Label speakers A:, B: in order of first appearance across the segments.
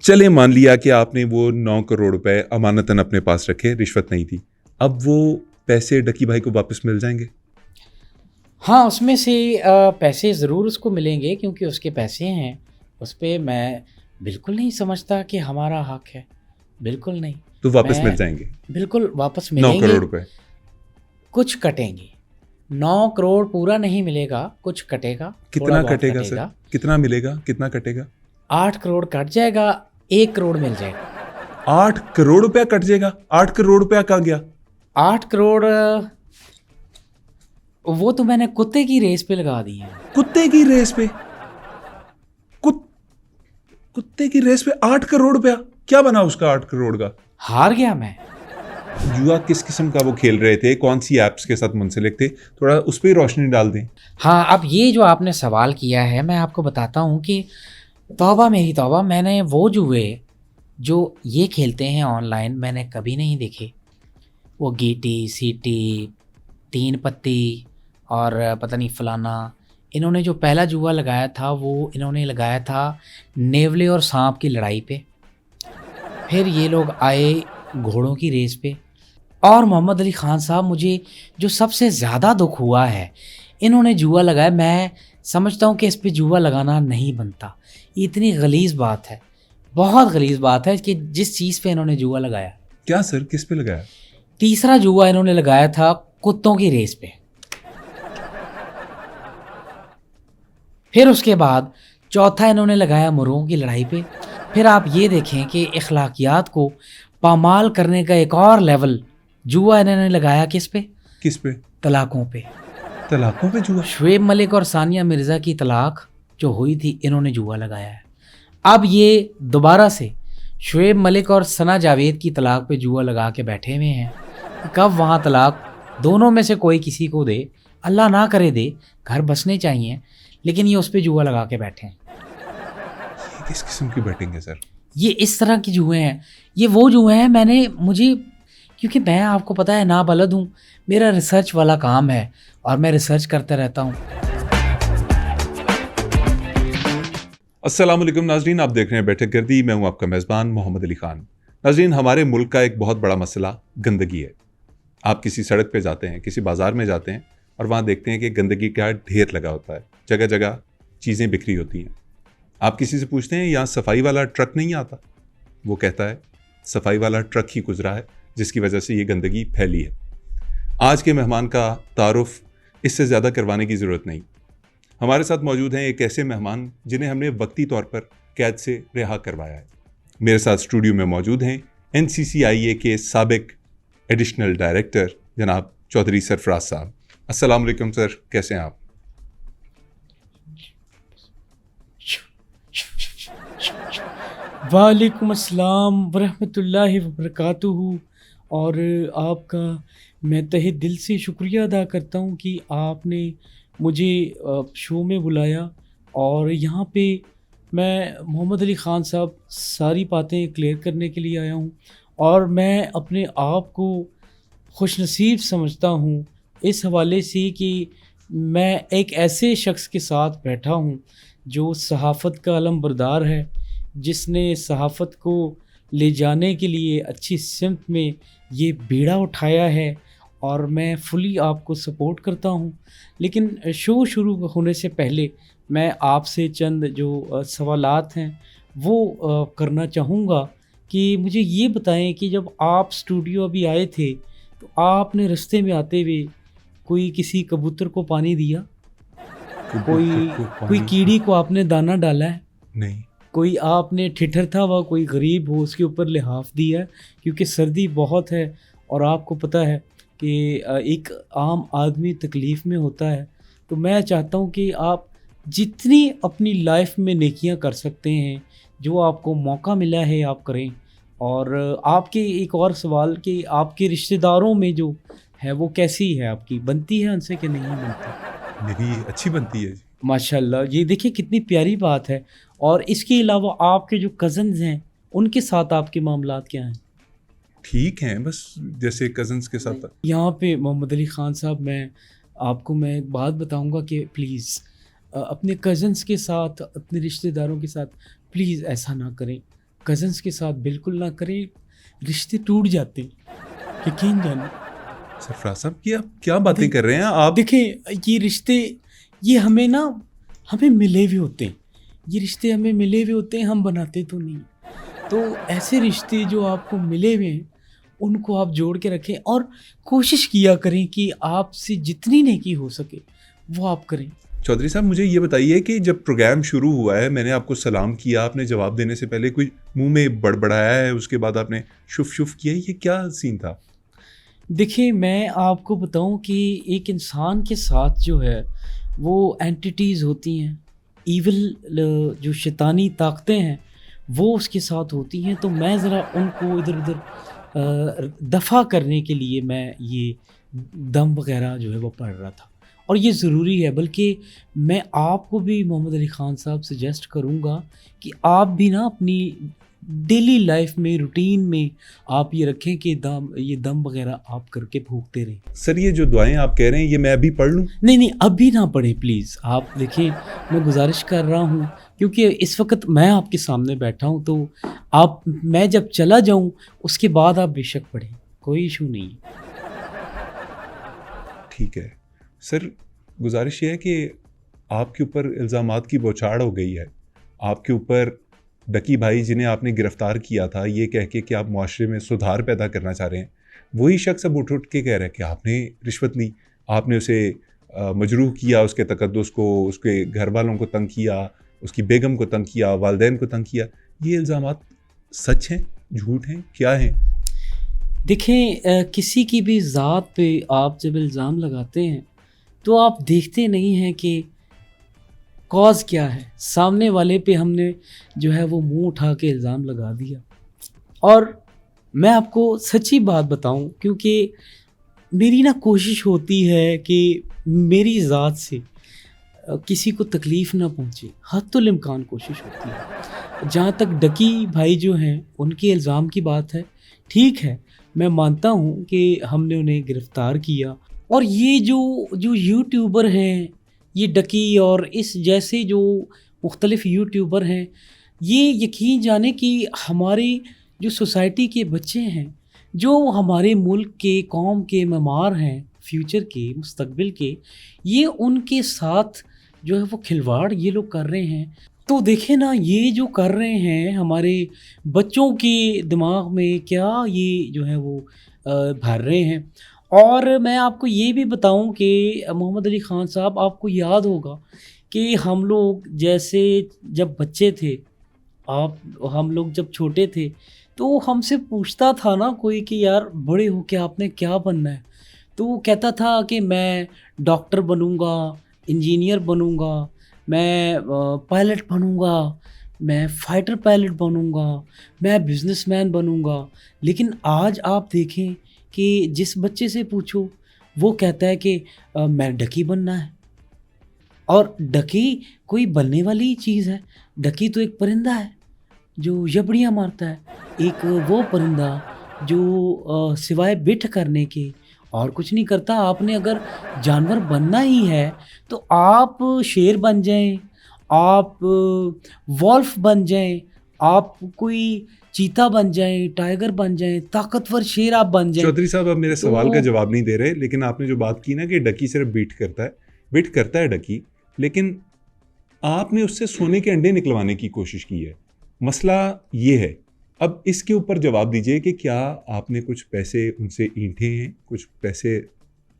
A: चले मान लिया कि आपने वो 9 करोड़ रुपए अमानतन अपने पास रखे, रिश्वत नहीं थी, अब वो पैसे डकी भाई को वापस मिल जाएंगे?
B: हाँ, उसमें से पैसे ज़रूर उसको मिलेंगे क्योंकि उसके पैसे हैं। उस पे मैं बिल्कुल नहीं समझता कि हमारा हक है, बिल्कुल नहीं।
A: तो वापस मिल
B: मैं
A: जाएंगे
B: बिल्कुल वापस
A: 9
B: मिलेंगे,
A: करोड़ रुपए?
B: कुछ कटेंगे। 9 करोड़ पूरा नहीं मिलेगा, कुछ कटेगा, थोड़ा
A: कितना
B: बहुत
A: कटेगा सर?
B: कटेगा।
A: कितना मिलेगा, कितना कटेगा?
B: 8 करोड़ कट जाएगा, 1 करोड़ मिल जाएगा।
A: 8 करोड़ रुपया कट जाएगा? 8 करोड़ रुपया कहाँ गया?
B: 8 करोड़ वो तो मैंने कुत्ते की रेस पे लगा दी है।
A: कुत्ते की रेस पे? कुत, कुत्ते की रेस पे 8 करोड़ रुपया? क्या बना उसका 8 करोड़ का?
B: हार गया मैं।
A: जुआ किस किस्म का वो खेल रहे थे, कौन सी एप्स के साथ मुंसलिक थे, थोड़ा उस पर रोशनी डाल दें।
B: हाँ, अब ये जो आपने सवाल किया है मैं आपको बताता हूँ कि तौबा मेरी तौबा, मैंने वो जुए जो ये खेलते हैं ऑनलाइन मैंने कभी नहीं देखे। वो गीटी सीटी, तीन पत्ती और पता नहीं फलाना। इन्होंने जो पहला जुआ लगाया था वो इन्होंने लगाया था नेवले और सांप की लड़ाई पे। फिर ये लोग आए घोड़ों की रेस पे। और मोहम्मद अली ख़ान साहब, मुझे जो सबसे ज़्यादा दुख हुआ है, इन्होंने जुआ लगाया। मैं समझता हूँ कि इस पे जुआ लगाना नहीं बनता। ये इतनी गलीज़ बात है, बहुत गलीज़ बात है कि जिस चीज़ पे इन्होंने जुआ लगाया।
A: क्या सर, किस पे लगाया?
B: तीसरा जुआ इन्होंने लगाया था कुत्तों की रेस पे। फिर उसके बाद चौथा इन्होंने लगाया मुर्गों की लड़ाई पे। फिर आप ये देखें कि अखलाकियात को पामाल करने का एक और लेवल जुआ इन्होंने लगाया किस पे?
A: किस पे?
B: तलाकों पे।
A: तलाकों पे जुआ?
B: शुएब मलिक और सानिया मिर्ज़ा की तलाक जो हुई थी, इन्होंने जुआ लगाया है। अब ये दोबारा से शुएब मलिक और सना जावेद की तलाक पे जुआ लगा के बैठे हुए हैं। कब वहाँ तलाक दोनों में से कोई किसी को दे, अल्लाह ना करे दे, घर बसने चाहिए, लेकिन ये उस पर जुआ लगा के बैठे हैं।
A: ये किस किस्म की बैटिंग है सर?
B: ये इस तरह की जुए हैं। ये वो जुए हैं, मुझे क्योंकि मैं आपको पता है ना बलद हूँ, मेरा रिसर्च वाला काम है और मैं रिसर्च करता रहता हूँ।
A: अस्सलाम वालेकुम नाजरीन, आप देख रहे हैं बैठक गर्दी। मैं हूं आपका मेज़बान मोहम्मद अली ख़ान। नाजरीन, हमारे मुल्क का एक बहुत बड़ा मसला गंदगी है। आप किसी सड़क पे जाते हैं, किसी बाज़ार में जाते हैं और वहाँ देखते हैं कि गंदगी का ढेर लगा होता है, जगह जगह चीज़ें बिखरी होती हैं। आप किसी से पूछते हैं यहाँ सफाई वाला ट्रक नहीं आता, वो कहता है सफाई वाला ट्रक ही गुजरा है जिसकी वजह से ये गंदगी फैली है। आज के मेहमान का तारुफ इससे ज़्यादा करवाने की ज़रूरत नहीं। हमारे साथ मौजूद हैं एक ऐसे मेहमान जिन्हें हमने वक्ती तौर पर कैद से रिहा करवाया है। मेरे साथ स्टूडियो में मौजूद हैं NCCIA के साबिक एडिशनल डायरेक्टर जनाब चौधरी सरफराज साहब। अस्सलाम वालेकुम सर, कैसे हैं आप?
B: वालेकुम अस्सलाम वरहमतुल्लाहि वबरकातुहू। और आपका मैं तहे दिल से शुक्रिया अदा करता हूँ कि आपने मुझे शो में बुलाया। और यहाँ पे मैं मोहम्मद अली ख़ान साहब सारी बातें क्लियर करने के लिए आया हूँ। और मैं अपने आप को खुशनसीब समझता हूँ इस हवाले से कि मैं एक ऐसे शख्स के साथ बैठा हूँ जो सहाफ़त का अलमबरदार है, जिसने सहाफ़त को ले जाने के लिए अच्छी सिमत में ये बीड़ा उठाया है। और मैं फुली आपको सपोर्ट करता हूँ। लेकिन शो शुरू होने से पहले मैं आपसे चंद जो सवालात हैं वो करना चाहूँगा कि मुझे ये बताएं कि जब आप स्टूडियो अभी आए थे तो आपने रास्ते में आते हुए कोई किसी कबूतर को पानी दिया?
A: कबूतर
B: कोई
A: को
B: कोई
A: पानी?
B: कीड़ी को आपने दाना डाला है?
A: नहीं।
B: कोई आपने ठिठर था वह कोई गरीब हो उसके ऊपर लिहाफ दिया है? क्योंकि सर्दी बहुत है और आपको पता है कि एक आम आदमी तकलीफ़ में होता है। तो मैं चाहता हूँ कि आप जितनी अपनी लाइफ में नेकियां कर सकते हैं, जो आपको मौका मिला है आप करें। और आपके एक और सवाल कि आपके रिश्तेदारों में जो है वो कैसी है, आपकी बनती है उनसे कि नहीं बनती?
A: मेरी अच्छी बनती है जी।
B: माशाल्लाह, ये देखिए कितनी प्यारी बात है। और इसके अलावा आपके जो कज़न्स हैं उनके साथ आपके मामलात क्या हैं?
A: ठीक हैं, बस जैसे कज़न्स के साथ।
B: यहाँ पे मोहम्मद अली ख़ान साहब, मैं एक बात बताऊँगा कि प्लीज़ अपने कज़न्स के साथ, अपने रिश्तेदारों के साथ प्लीज़ ऐसा ना करें। कज़न्स के साथ बिल्कुल ना करें, रिश्ते टूट जाते हैं, यकीन जानिए।
A: सरफराज साहब, ये आप क्या बातें
B: देख
A: कर रहे हैं आप?
B: देखें, ये रिश्ते, ये हमें मिले हुए होते हैं, ये रिश्ते हमें मिले हुए होते हैं, हम बनाते तो नहीं। तो ऐसे रिश्ते जो आपको मिले हुए हैं, उनको आप जोड़ के रखें और कोशिश किया करें कि आपसे जितनी नेकी हो सके वो आप करें।
A: चौधरी साहब, मुझे ये बताइए कि जब प्रोग्राम शुरू हुआ है, मैंने आपको सलाम किया, आपने जवाब देने से पहले कोई मुंह में बड़बड़ाया है, उसके बाद आपने शुफ शुफ किया, ये क्या सीन था?
B: देखिए, मैं आपको बताऊं कि एक इंसान के साथ जो है वो एंटिटीज़ होती हैं, ईविल जो शैतानी ताकतें हैं वो उसके साथ होती हैं। तो मैं ज़रा उनको इधर उधर दफ़ा करने के लिए मैं ये दम वगैरह जो है वो पढ़ रहा था, और ये ज़रूरी है। बल्कि मैं आपको भी मोहम्मद अली ख़ान साहब सजेस्ट करूँगा कि आप भी ना अपनी डेली लाइफ में, रूटीन में आप ये रखें कि ये दम वगैरह आप करके फूकते रहें।
A: सर, ये जो दुआएं आप कह रहे हैं, ये मैं अभी पढ़ लूँ?
B: नहीं, अभी ना पढ़ें प्लीज़। आप देखिए, मैं गुज़ारिश कर रहा हूँ, क्योंकि इस वक़्त मैं आपके सामने बैठा हूँ, तो मैं जब चला जाऊँ उसके बाद आप बेशक पढ़ें, कोई इशू नहीं है।
A: ठीक है सर, गुजारिश ये है कि आपके ऊपर इल्ज़ामात की बौछार हो गई है। आपके ऊपर डकी भाई, जिन्हें आपने गिरफ्तार किया था ये कह के कि आप मुआशरे में सुधार पैदा करना चाह रहे हैं, वही शख्स अब उठ के कह रहा है कि आपने रिश्वत ली, आपने उसे मजरूह किया, उसके तकद्दुस को, उसके घर वालों को तंग किया, उसकी बेगम को तंग किया, वालिदैन को तंग किया। ये इल्ज़ामात सच हैं, झूठ हैं, क्या हैं?
B: देखें, किसी की भी ज़ात पे आप जब इल्ज़ाम लगाते हैं तो आप देखते नहीं हैं कि कॉज़ क्या है। सामने वाले पे हमने जो है वो मुंह उठा के इल्ज़ाम लगा दिया। और मैं आपको सच्ची बात बताऊं, क्योंकि मेरी ना कोशिश होती है कि मेरी ज़ात से किसी को तकलीफ़ ना पहुंचे, हद्दुल इम्कान कोशिश होती है। जहाँ तक डकी भाई जो हैं उनके इल्ज़ाम की बात है, ठीक है, मैं मानता हूँ कि हमने उन्हें गिरफ़्तार किया, और ये जो यूट्यूबर हैं, ये डकी और इस जैसे जो मुख्तलिफ़ यूट्यूबर हैं, ये यकीन जाने कि हमारी जो सोसाइटी के बच्चे हैं, जो हमारे मुल्क के, कौम के मेमार हैं, फ्यूचर के, मुस्तकबिल के, ये उनके साथ जो है वो खिलवाड़ ये लोग कर रहे हैं। तो देखें ना, ये जो कर रहे हैं हमारे बच्चों के दिमाग में क्या ये जो है वो भर रहे हैं। और मैं आपको ये भी बताऊं कि मोहम्मद अली ख़ान साहब, आपको याद होगा कि हम लोग जैसे जब बच्चे थे, हम लोग जब छोटे थे, तो हमसे पूछता था ना कोई कि यार बड़े हो के आपने क्या बनना है, तो वो कहता था कि मैं डॉक्टर बनूंगा, इंजीनियर बनूंगा, मैं पायलट बनूंगा, मैं फाइटर पायलट बनूंगा, मैं बिजनेसमैन बनूंगा। लेकिन आज आप देखें कि जिस बच्चे से पूछो वो कहता है कि मैं डकी बनना है। और डकी कोई बनने वाली चीज़ है? डकी तो एक परिंदा है जो जबड़ियाँ मारता है, एक वो परिंदा जो सिवाय बिठ करने के और कुछ नहीं करता। आपने अगर जानवर बनना ही है तो आप शेर बन जाएं, आप वॉल्फ बन जाएं, आप कोई चीता बन जाएं, टाइगर बन जाएं, ताकतवर शेर आप बन जाएं।
A: चौधरी साहब, आप मेरे
B: तो
A: सवाल का जवाब नहीं दे रहे, लेकिन आपने जो बात की ना कि डकी सिर्फ बीट करता है डकी, लेकिन आपने उससे सोने के अंडे निकलवाने की कोशिश की है। मसला ये है, अब इसके ऊपर जवाब दीजिए कि क्या आपने कुछ पैसे उनसे ईंठे हैं, कुछ पैसे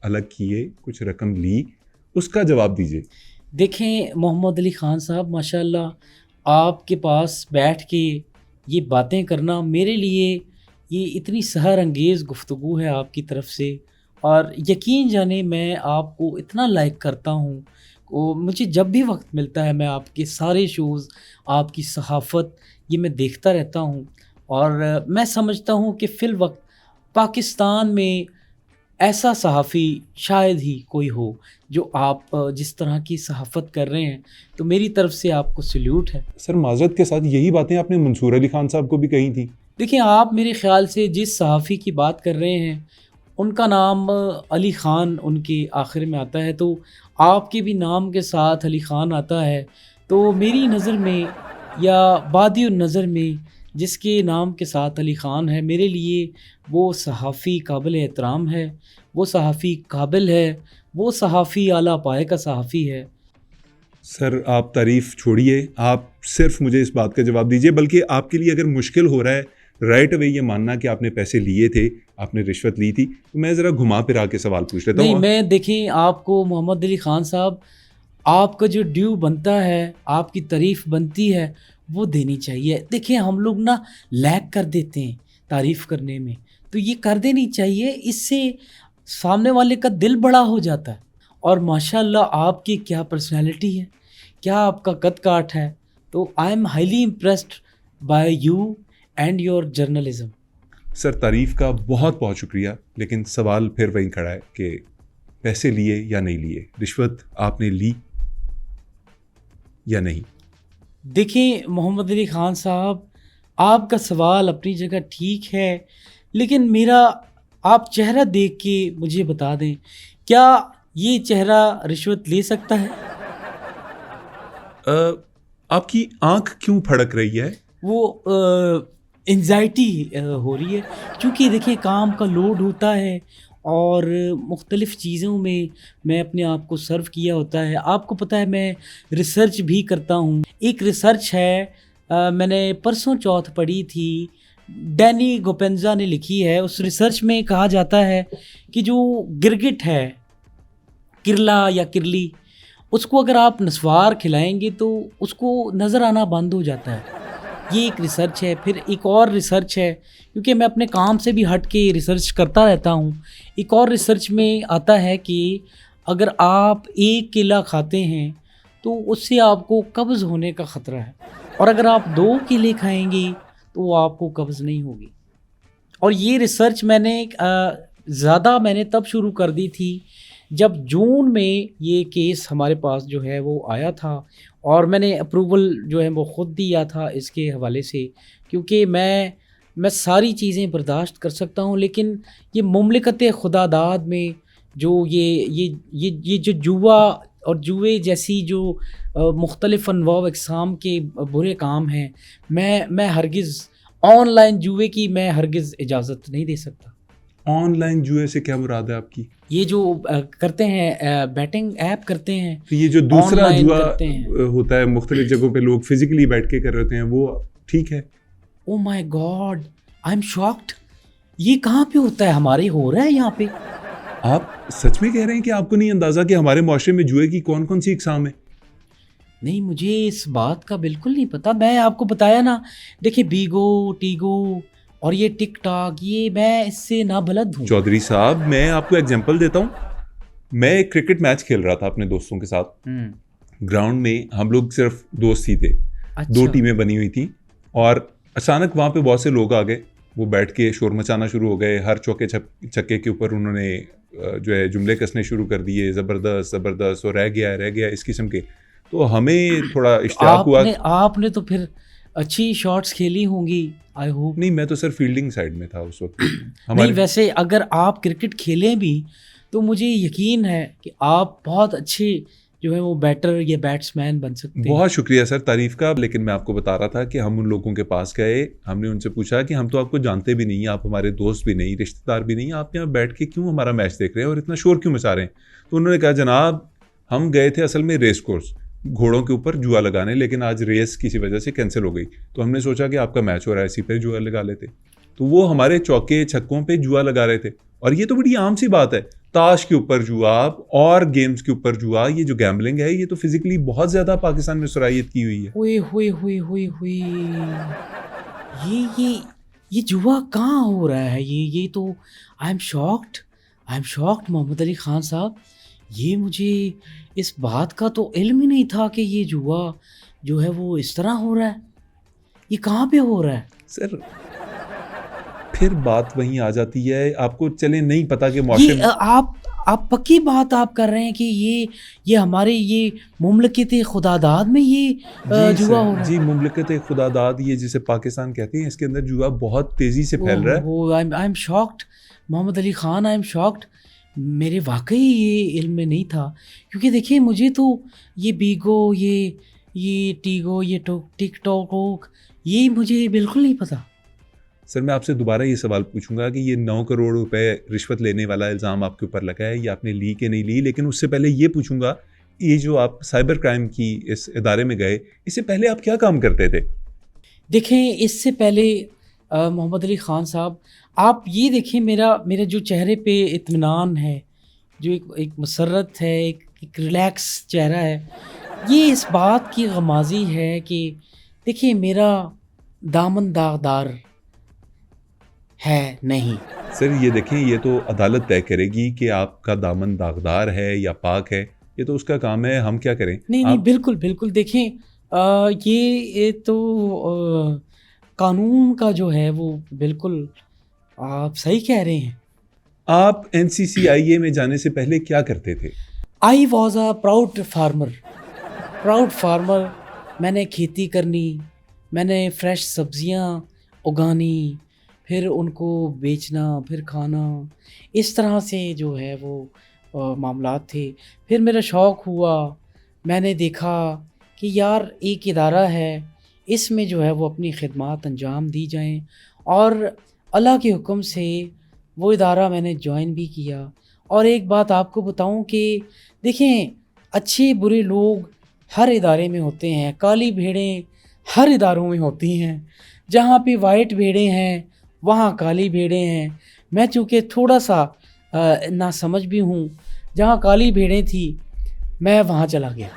A: अलग किए, कुछ रकम ली, उसका जवाब दीजिए।
B: देखें मोहम्मद अली ख़ान साहब, माशाल्लाह आपके पास बैठ के ये बातें करना मेरे लिए ये इतनी सहर अंगेज़ गुफ्तगू है आपकी तरफ से, और यकीन जाने मैं आपको इतना लाइक करता हूँ। मुझे जब भी वक्त मिलता है मैं आपके सारे शोज़, आपकी सहाफ़त ये मैं देखता रहता हूँ, और मैं समझता हूँ कि फ़िल वक्त पाकिस्तान में ऐसा सहाफ़ी शायद ही कोई हो जो आप जिस तरह की सहाफ़त कर रहे हैं। तो मेरी तरफ से आपको सल्यूट है।
A: सर, माजरत के साथ यही बातें आपने मंसूर अली खान साहब को भी कही थी।
B: देखिए, आप मेरे ख़्याल से जिस सहाफ़ी की बात कर रहे हैं उनका नाम अली ख़ान उनके आखिर में आता है, तो आपके भी नाम के साथ अली ख़ान आता है। तो मेरी नज़र में या बादी नज़र में जिसके नाम के साथ अली ख़ान है, मेरे लिए वो सहाफ़ी काबिल एहतराम है, वो सहाफ़ी काबिल है, वो सहाफ़ी आला पाए का सहाफ़ी है।
A: सर आप तारीफ़ छोड़िए, आप सिर्फ मुझे इस बात का जवाब दीजिए, बल्कि आपके लिए अगर मुश्किल हो रहा है राइट अवे ये मानना कि आपने पैसे लिए थे, आपने रिश्वत ली थी, तो मैं ज़रा घुमा फिरा के सवाल पूछ लेता
B: नहीं,
A: हूँ।
B: मैं देखें आपको मोहम्मद अली ख़ान साहब, आपका जो ड्यू बनता है, आपकी तारीफ़ बनती है, वो देनी चाहिए। देखिए हम लोग ना लैग कर देते हैं तारीफ़ करने में, तो ये कर देनी चाहिए, इससे सामने वाले का दिल बड़ा हो जाता है। और माशाल्लाह आपकी क्या पर्सनैलिटी है, क्या आपका कद काठ है, तो I M highly impressed by you and your journalism.
A: Sir तारीफ़ का बहुत बहुत शुक्रिया, लेकिन सवाल फिर वहीं खड़ा है कि पैसे लिए या नहीं लिए, रिश्वत आपने ली या नहीं?
B: देखिए मोहम्मद अली ख़ान साहब, आपका सवाल अपनी जगह ठीक है, लेकिन मेरा आप चेहरा देख के मुझे बता दें, क्या ये चेहरा रिश्वत ले सकता है?
A: आपकी आंख क्यों फड़क रही है?
B: वो एंजाइटी हो रही है, क्योंकि देखिए काम का लोड होता है और मुख्तलिफ़ चीज़ों में मैं अपने आप को सर्व किया होता है। आपको पता है मैं रिसर्च भी करता हूँ। एक रिसर्च है, मैंने परसों चौथ पढ़ी थी, डैनी गोपेंजा ने लिखी है। उस रिसर्च में कहा जाता है कि जो गिरगिट है, किरला या किरली, उसको अगर आप नस्वार खिलाएंगे तो उसको नज़र आना बंद हो जाता है। ये एक रिसर्च है। फिर एक और रिसर्च है, क्योंकि मैं अपने काम से भी हट के रिसर्च करता रहता हूँ। एक और रिसर्च में आता है कि अगर आप एक केला खाते हैं तो उससे आपको कब्ज़ होने का ख़तरा है, और अगर आप 2 केले खाएंगे तो आपको कब्ज़ नहीं होगी। और ये रिसर्च मैंने मैंने तब शुरू कर दी थी जब जून में ये केस हमारे पास जो है वो आया था, और मैंने अप्रूवल जो है वो ख़ुद दिया था इसके हवाले से, क्योंकि मैं सारी चीज़ें बर्दाश्त कर सकता हूँ, लेकिन ये मुमलिकत खुदादाद में जो ये जो जुआ और जुए जैसी जो मुख्तलिफ़ अनवा अक़साम के बुरे काम हैं, मैं हरगिज़ ऑनलाइन जुए की मैं हरगिज़ इजाज़त नहीं दे सकता।
A: ऑनलाइन जुए से क्या मुराद है आपकी?
B: ये जो करते हैं बैटिंग ऐप करते हैं,
A: तो ये जो दूसरा
B: ऑनलाइन
A: जुआ
B: करते हैं।
A: होता है मुख्तलिफ जगहों पे लोग फिजिकली बैठ के कर रहे होते हैं, वो ठीक है?
B: Oh my God, I am shocked. ये कहाँ पे होता है? हमारे हो रहा है यहाँ पे?
A: आप सच में कह रहे हैं कि आपको नहीं अंदाज़ा कि हमारे माशरे में जुए की कौन कौन सी इकसाम है?
B: नहीं, मुझे इस बात का बिल्कुल नहीं पता। मैं आपको बताया ना, देखिए बीगो, टीगो और ये टिक टॉक, ये मैं इससे नाबलद हूँ।
A: चौधरी साहब मैं आपको एग्जांपल देता हूँ। मैं एक क्रिकेट मैच खेल रहा था अपने दोस्तों के साथ। ग्राउंड में हम लोग सिर्फ दोस्त ही थे। 2
B: अच्छा।
A: टीमें बनी हुई थी और अचानक वहाँ पे बहुत से लोग आ गए। वो बैठ के शोर मचाना शुरू हो गए। हर चौके छक्के के ऊपर उन्होंने जो है जुमले कसने शुरू कर दिए, ज़बरदस्त ज़बरदस्त, और रह गया इस किस्म के। तो हमें थोड़ा इश्तियाक हुआ।
B: आपने तो फिर अच्छी शॉट्स खेली होंगी, आई होप।
A: नहीं, मैं तो सर फील्डिंग साइड में था उस वक्त।
B: नहीं, वैसे अगर आप क्रिकेट खेलें भी तो मुझे यकीन है कि आप बहुत अच्छे जो है वो बैटर या बैट्समैन बन सकते हैं।
A: बहुत शुक्रिया सर तारीफ का। लेकिन मैं आपको बता रहा था कि हम उन लोगों के पास गए, हमने उनसे पूछा कि हम तो आपको जानते भी नहीं, आप हमारे दोस्त भी नहीं, रिश्तेदार भी नहीं, आप यहाँ बैठ के क्यों हमारा मैच देख रहे हैं और इतना शोर क्यों मचा रहे हैं? तो उन्होंने कहा जनाब हम गए थे असल में रेस कोर्स, घोड़ों के ऊपर जुआ लगाने, लेकिन आज रेस किसी वजह से कैंसिल हो गई, तो हमने सोचा कि आपका मैच हो रहा है इसी पे जुआ लगा लेते। तो वो हमारे चौके छक्कों पे जुआ लगा रहे थे। और ये तो बड़ी आम सी बात है, ताश के ऊपर जुआ और गेम्स के ऊपर जुआ, ये जो गैम्बलिंग है ये तो फिजिकली बहुत ज्यादा पाकिस्तान में सराहियत की हुई है।
B: हुए हुए हुए हुए हुए ये जुआ कहाँ हो रहा है? ये तो I am shocked Mohammad Ali Khan sahab. ये मुझे इस बात का तो इल्म ही नहीं था कि ये जुआ जो है वो इस तरह हो रहा है। ये कहाँ पे हो रहा है?
A: सर फिर बात वहीं आ जाती है, आपको चले नहीं पता कि
B: ये
A: मौसम में
B: आप पक्की बात आप कर रहे हैं कि ये हमारे ये मुमलिकत खुदादाद में ये जुआ हो रहा है?
A: जी मुमलिकत खुदादाद, ये जिसे पाकिस्तान कहते हैं, इसके अंदर जुआ बहुत तेजी से फैल रहा है।
B: I am shocked Mohammad Ali Khan, I am shocked. मेरे वाकई ये इल्म में नहीं था, क्योंकि देखिए मुझे तो ये बीगो, ये टीगो, ये टिक टॉक, ये मुझे बिल्कुल नहीं पता।
A: सर मैं आपसे दोबारा ये सवाल पूछूंगा कि ये 9 करोड़ रुपए रिश्वत लेने वाला इल्ज़ाम आपके ऊपर लगा है, ये आपने ली कि नहीं ली, लेकिन उससे पहले ये पूछूंगा, ये जो आप साइबर क्राइम की इस इदारे में गए, इससे पहले आप क्या काम करते थे?
B: देखें, इससे पहले मोहम्मद अली ख़ान साहब, आप ये देखें, मेरा मेरे जो चेहरे पे इत्मीनान है, जो एक मसर्रत है, एक रिलैक्स चेहरा है, ये इस बात की गमाज़ी है कि देखिए मेरा दामन दागदार है नहीं।
A: सर ये देखें, ये तो अदालत तय करेगी कि आपका दामन दागदार है या पाक है, ये तो उसका काम है, हम क्या करें?
B: नहीं नहीं, बिल्कुल बिल्कुल, देखें ये तो कानून का जो है वो बिल्कुल आप सही कह रहे हैं।
A: आप NCCIA में जाने से पहले क्या करते थे?
B: I was a proud farmer, proud farmer. मैंने खेती करनी, मैंने फ्रेश सब्जियां उगानी, फिर उनको बेचना, फिर खाना, इस तरह से जो है वो मामलात थे। फिर मेरा शौक़ हुआ, मैंने देखा कि यार एक इदारा है, इसमें जो है वो अपनी खिदमत अंजाम दी जाएं, और अल्लाह के हुक्म से वो इदारा मैंने ज्वाइन भी किया। और एक बात आपको बताऊं कि देखें, अच्छे बुरे लोग हर इदारे में होते हैं, काली भेड़ें हर इदारों में होती हैं, जहाँ पे वाइट भेड़ें हैं वहाँ काली भेड़ें हैं। मैं चूँकि थोड़ा सा नासमझ भी हूँ, जहाँ काली भेड़ें थी मैं वहाँ चला गया।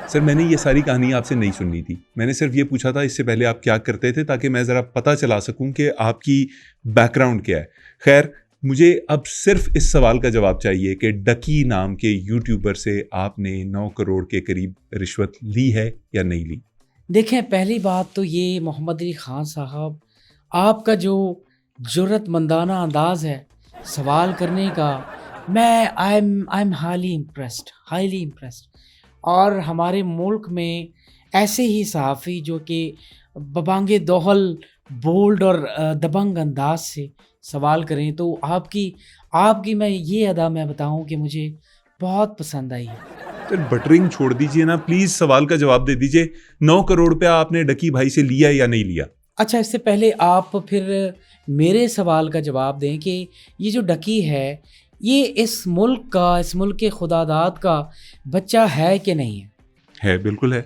A: सर मैंने ये सारी कहानी आपसे नहीं सुननी थी, मैंने सिर्फ ये पूछा था इससे पहले आप क्या करते थे, ताकि मैं ज़रा पता चला सकूं कि आपकी बैकग्राउंड क्या है। खैर, मुझे अब सिर्फ इस सवाल का जवाब चाहिए कि डकी नाम के यूट्यूबर से आपने 9 करोड़ के करीब रिश्वत ली है या नहीं ली?
B: देखें, पहली बात तो ये मोहम्मद अली ख़ान साहब, आपका जो जुर्रतमंदाना अंदाज़ है सवाल करने का, मैं आई एम हाईली इम्प्रेस्ड। और हमारे मुल्क में ऐसे ही सहाफ़ी जो कि बबांगे दोहल, बोल्ड और दबंग अंदाज से सवाल करें, तो आपकी मैं ये अदा मैं बताऊं कि मुझे बहुत पसंद आई है।
A: तो बटरिंग छोड़ दीजिए ना प्लीज़, सवाल का जवाब दे दीजिए। 9 करोड़ रुपया आपने डकी भाई से लिया या नहीं लिया?
B: अच्छा, इससे पहले आप फिर मेरे सवाल का जवाब दें कि ये जो डकी है, ये इस मुल्क के खुदादाद का बच्चा है कि नहीं है?
A: है, बिल्कुल है।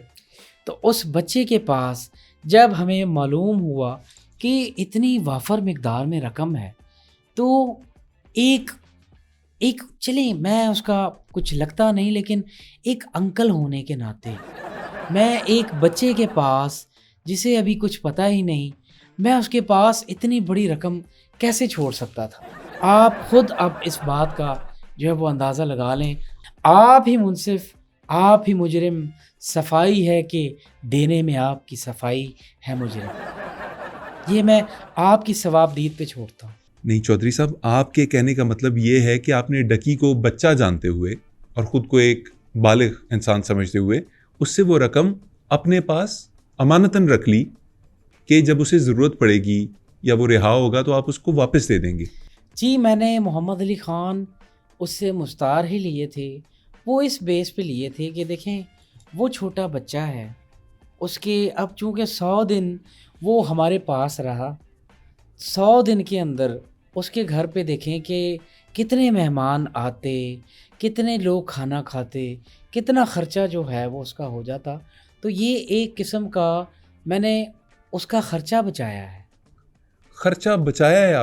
B: तो उस बच्चे के पास जब हमें मालूम हुआ कि इतनी वाफर मिकदार में रकम है, तो एक चलिए, मैं उसका कुछ लगता नहीं, लेकिन एक अंकल होने के नाते मैं एक बच्चे के पास, जिसे अभी कुछ पता ही नहीं, मैं उसके पास इतनी बड़ी रकम कैसे छोड़ सकता था? आप खुद अब इस बात का जो है वो अंदाज़ा लगा लें। आप ही मुनसिफ, आप ही मुजरिम, सफाई है कि देने में आपकी सफाई है मुजरिम। ये मैं आपकी सवाबदीद पे छोड़ता हूँ।
A: नहीं चौधरी साहब, आपके कहने का मतलब ये है कि आपने डकी को बच्चा जानते हुए और ख़ुद को एक बालिग इंसान समझते हुए उससे वो रकम अपने पास अमानतन रख ली कि जब उसे ज़रूरत पड़ेगी या वो रिहा होगा तो आप उसको वापस दे देंगे।
B: जी, मैंने मोहम्मद अली ख़ान उससे मुस्तार ही लिए थे। वो इस बेस पे लिए थे कि देखें, वो छोटा बच्चा है, उसके अब चूँकि 100 दिन वो हमारे पास रहा, 100 दिन के अंदर उसके घर पे देखें कि कितने मेहमान आते, कितने लोग खाना खाते, कितना ख़र्चा जो है वो उसका हो जाता। तो ये एक किस्म का मैंने उसका ख़र्चा बचाया है।
A: ख़र्चा बचाया है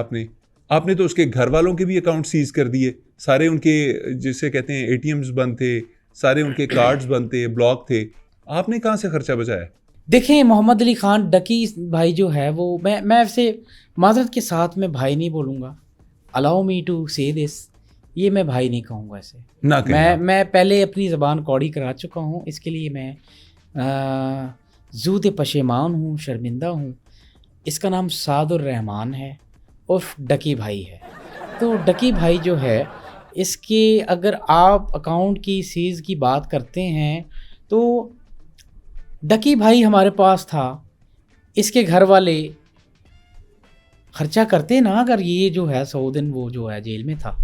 A: आपने तो उसके घर वालों के भी अकाउंट सीज कर दिए, सारे उनके जिसे कहते हैं ATMs बंद थे, सारे उनके कार्ड्स बंद थे, ब्लॉक थे। आपने कहाँ से ख़र्चा बचाया?
B: देखें, मोहम्मद अली ख़ान डकी भाई जो है वो, मैं ऐसे माज़रत के साथ में भाई नहीं बोलूँगा, अलाउ मी टू से दिस, ये मैं भाई नहीं कहूँगा ऐसे
A: ना कहें।
B: मैं पहले अपनी ज़बान कौड़ी करा चुका हूँ, इसके लिए मैं ज़ूद पशेमान हूँ, शर्मिंदा हूँ। इसका नाम सादुर रहमान है, उर्फ डकी भाई है। तो डकी भाई जो है, इसके अगर आप अकाउंट की सीज़ की बात करते हैं तो डकी भाई हमारे पास था, इसके घर वाले ख़र्चा करते ना, अगर ये जो है 100 दिन वो जो है जेल में था,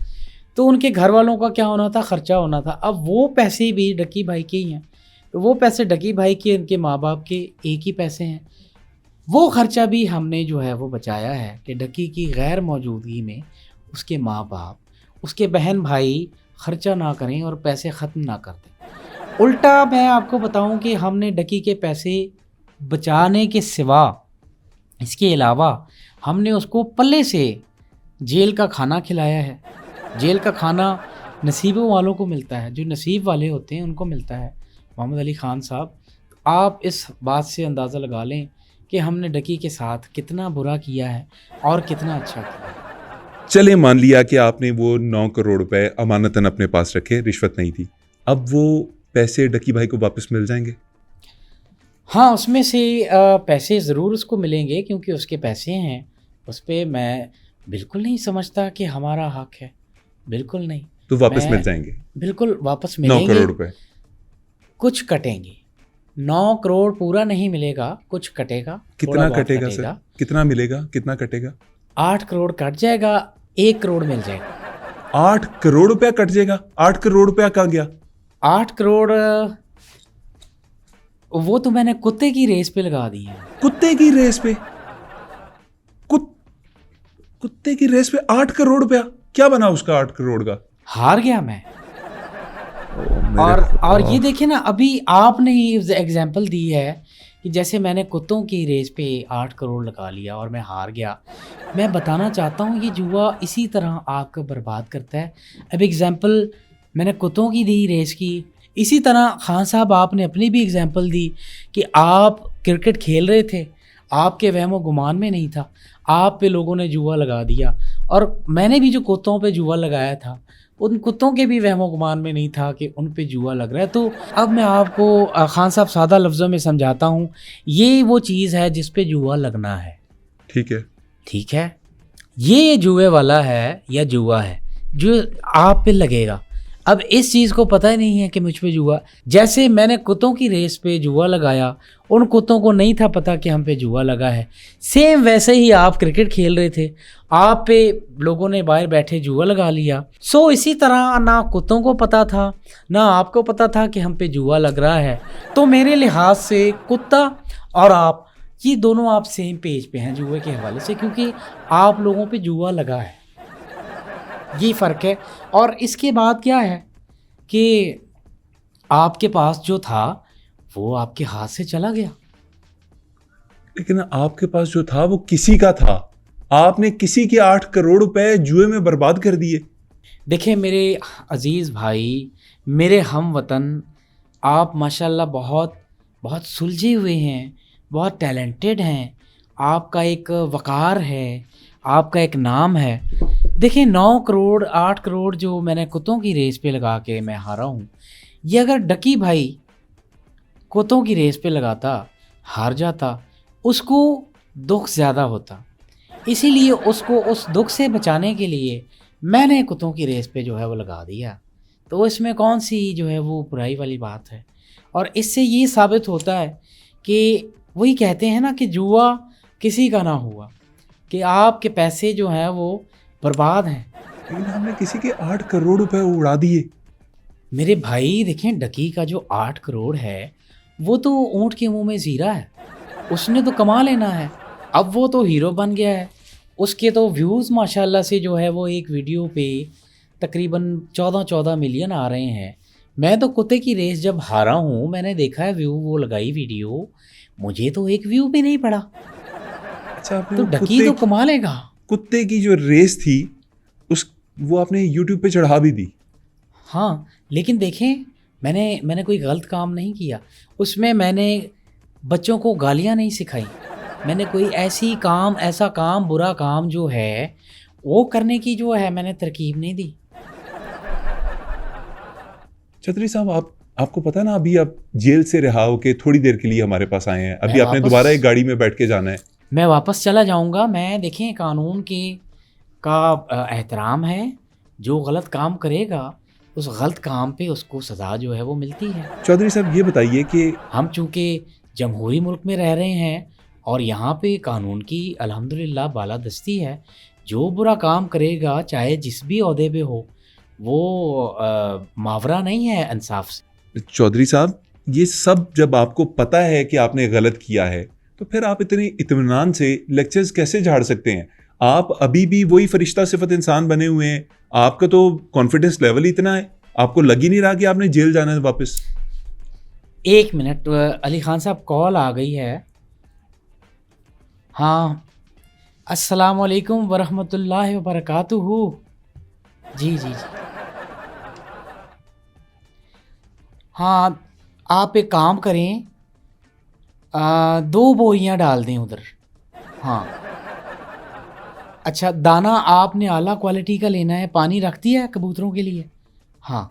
B: तो उनके घर वालों का क्या होना था, ख़र्चा होना था। अब वो पैसे भी डकी भाई के ही हैं, तो वो पैसे डकी भाई के, उनके माँ बाप के एक ही पैसे हैं। वो खर्चा भी हमने जो है वो बचाया है कि डकी की गैर मौजूदगी में उसके माँ बाप, उसके बहन भाई खर्चा ना करें और पैसे ख़त्म ना कर दें। उल्टा मैं आपको बताऊं कि हमने डकी के पैसे बचाने के सिवा, इसके अलावा हमने उसको पल्ले से जेल का खाना खिलाया है। जेल का खाना नसीबों वालों को मिलता है, जो नसीब वाले होते हैं उनको मिलता है। मोहम्मद अली ख़ान साहब, आप इस बात से अंदाज़ा लगा लें कि हमने डकी के साथ कितना बुरा किया है और कितना अच्छा किया है।
A: चले मान लिया कि आपने वो 9 करोड़ रुपए अमानतन अपने पास रखे, रिश्वत नहीं थी, अब वो पैसे डकी भाई को वापस मिल जाएंगे?
B: हाँ, उसमें से पैसे ज़रूर उसको मिलेंगे क्योंकि उसके पैसे हैं। उस पे मैं बिल्कुल नहीं समझता कि हमारा हक है, बिल्कुल नहीं।
A: तो वापस मिल
B: मैं
A: जाएंगे
B: बिल्कुल वापस
A: 9
B: मिलेंगे,
A: करोड़ रुपए?
B: कुछ कटेंगे। 9 करोड़ पूरा नहीं मिलेगा, कुछ कटेगा, थोड़ा
A: कितना
B: बहुत
A: कटेगा सर?
B: कटेगा।
A: कितना मिलेगा, कितना कटेगा?
B: 8 करोड़ कट जाएगा, 1 करोड़ मिल जाएगा।
A: 8 करोड़ रुपया कट जाएगा? 8 करोड़ रुपया कहाँ गया?
B: 8 करोड़ वो तो मैंने कुत्ते की रेस पे लगा दी है।
A: कुत्ते की रेस पे? कुत्ते की रेस पे 8 करोड़ रुपया? क्या बना उसका 8 करोड़ का?
B: हार गया मैं।
A: मेरे
B: और ये देखिए ना, अभी आपने ही एग्जाम्पल दी है कि जैसे मैंने कुत्तों की रेस पे 8 करोड़ लगा लिया और मैं हार गया। मैं बताना चाहता हूँ ये जुआ इसी तरह आपको बर्बाद करता है। अब एग्जाम्पल मैंने कुत्तों की दी रेस की, इसी तरह खान साहब आपने अपनी भी एग्जाम्पल दी कि आप क्रिकेट खेल रहे थे, आपके वहमो गुमान में नहीं था, आप पे लोगों ने जुआ लगा दिया। और मैंने भी जो कुत्तों पे जुआ लगाया था, उन कुत्तों के भी वहमो गुमान में नहीं था कि उन पे जुआ लग रहा है। तो अब मैं आपको खान साहब सादा लफ्ज़ों में समझाता हूँ, ये वो चीज़ है जिस पे जुआ लगना है।
A: ठीक है।
B: ठीक है, ये जुए वाला है या जुआ है जो आप पे लगेगा। अब इस चीज़ को पता ही नहीं है कि मुझ पे जुआ, जैसे मैंने कुत्तों की रेस पे जुआ लगाया, उन कुत्तों को नहीं था पता कि हम पे जुआ लगा है। सेम वैसे ही आप क्रिकेट खेल रहे थे, आप पे लोगों ने बाहर बैठे जुआ लगा लिया। सो इसी तरह ना कुत्तों को पता था ना आपको पता था कि हम पे जुआ लग रहा है। तो मेरे लिहाज से कुत्ता और आप, ये दोनों आप सेम पेज पे हैं जुए के हवाले से, क्योंकि आप लोगों पे जुआ लगा है, ये फ़र्क है। और इसके बाद क्या है कि आपके पास जो था वो आपके हाथ से चला गया।
A: लेकिन आपके पास जो था वो किसी का था, आपने किसी के 8 करोड़ रुपए जुए में बर्बाद कर दिए।
B: देखिए मेरे अज़ीज़ भाई, मेरे हम वतन, आप माशाल्लाह बहुत बहुत सुलझे हुए हैं, बहुत टैलेंटेड हैं, आपका एक वक़ार है, आपका एक नाम है। देखिए 9 करोड़ 8 करोड़ जो मैंने कुत्तों की रेस पे लगा के मैं हारा हूँ, ये अगर डकी भाई कुत्तों की रेस पे लगाता, हार जाता, उसको दुख ज़्यादा होता। इसीलिए उसको उस दुख से बचाने के लिए मैंने कुत्तों की रेस पे जो है वो लगा दिया। तो इसमें कौन सी जो है वो बुराई वाली बात है। और इससे ये साबित होता है कि वही कहते हैं ना कि जुआ किसी का ना हुआ, कि आपके पैसे जो हैं वो बर्बाद हैं।
A: लेकिन हमने किसी के 8 करोड़ रुपए उड़ा दिए।
B: मेरे भाई देखें, डकी का जो 8 करोड़ है वो तो ऊँट के मुंह में ज़ीरा है, उसने तो कमा लेना है। अब वो तो हीरो बन गया है, उसके तो व्यूज़ माशाल्लाह से जो है वो एक वीडियो पे तकरीबन 14 मिलियन आ रहे हैं। मैं तो कुत्ते की रेस जब हारा हूँ, मैंने देखा है व्यू, वो लगाई वीडियो, मुझे तो एक व्यू भी नहीं पड़ा।
A: अच्छा, आपने
B: तो
A: वो
B: डकी तो कमा लेगा।
A: कुत्ते की जो रेस थी वो आपने यूट्यूब पे चढ़ा भी दी।
B: हाँ, लेकिन देखें मैंने कोई गलत काम नहीं किया उसमें। मैंने बच्चों को गालियाँ नहीं सिखाई, मैंने कोई ऐसा काम बुरा काम जो है वो करने की जो है मैंने तरकीब नहीं दी।
A: चौधरी साहब, आपको पता है ना, अभी आप जेल से रिहा होके थोड़ी देर के लिए हमारे पास आए हैं, अभी आपने दोबारा एक गाड़ी में बैठ के जाना है।
B: मैं वापस चला जाऊंगा। मैं देखें कानून का एहतराम है, जो गलत काम करेगा उस गलत काम पे उसको सज़ा जो है वो मिलती है।
A: चौधरी साहब ये बताइए कि
B: हम चूँकि जमहूरी मुल्क में रह रहे हैं और यहाँ पे कानून की अल्हम्दुलिल्लाह बालादस्ती है, जो बुरा काम करेगा चाहे जिस भी ओहदे पे हो, वो मावरा नहीं है इंसाफ से।
A: चौधरी साहब, ये सब जब आपको पता है कि आपने गलत किया है, तो फिर आप इतने इत्मीनान से लेक्चर्स कैसे झाड़ सकते हैं? आप अभी भी वही फरिश्ता सिफत इंसान बने हुए हैं, आपका तो कॉन्फिडेंस लेवल ही इतना है, आपको लग ही नहीं रहा कि आपने जेल जाना है वापस।
B: एक मिनट, अली खान साहब कॉल आ गई है। हाँ, अस्सलाम वालेकुम वरहमतुल्लाहि वबरकातुहू। जी जी जी। हाँ, आप एक काम करें, 2 बोरियां डाल दें उधर। हाँ, अच्छा, दाना आपने आला क्वालिटी का लेना है, पानी रख दिया है कबूतरों के लिए? हाँ,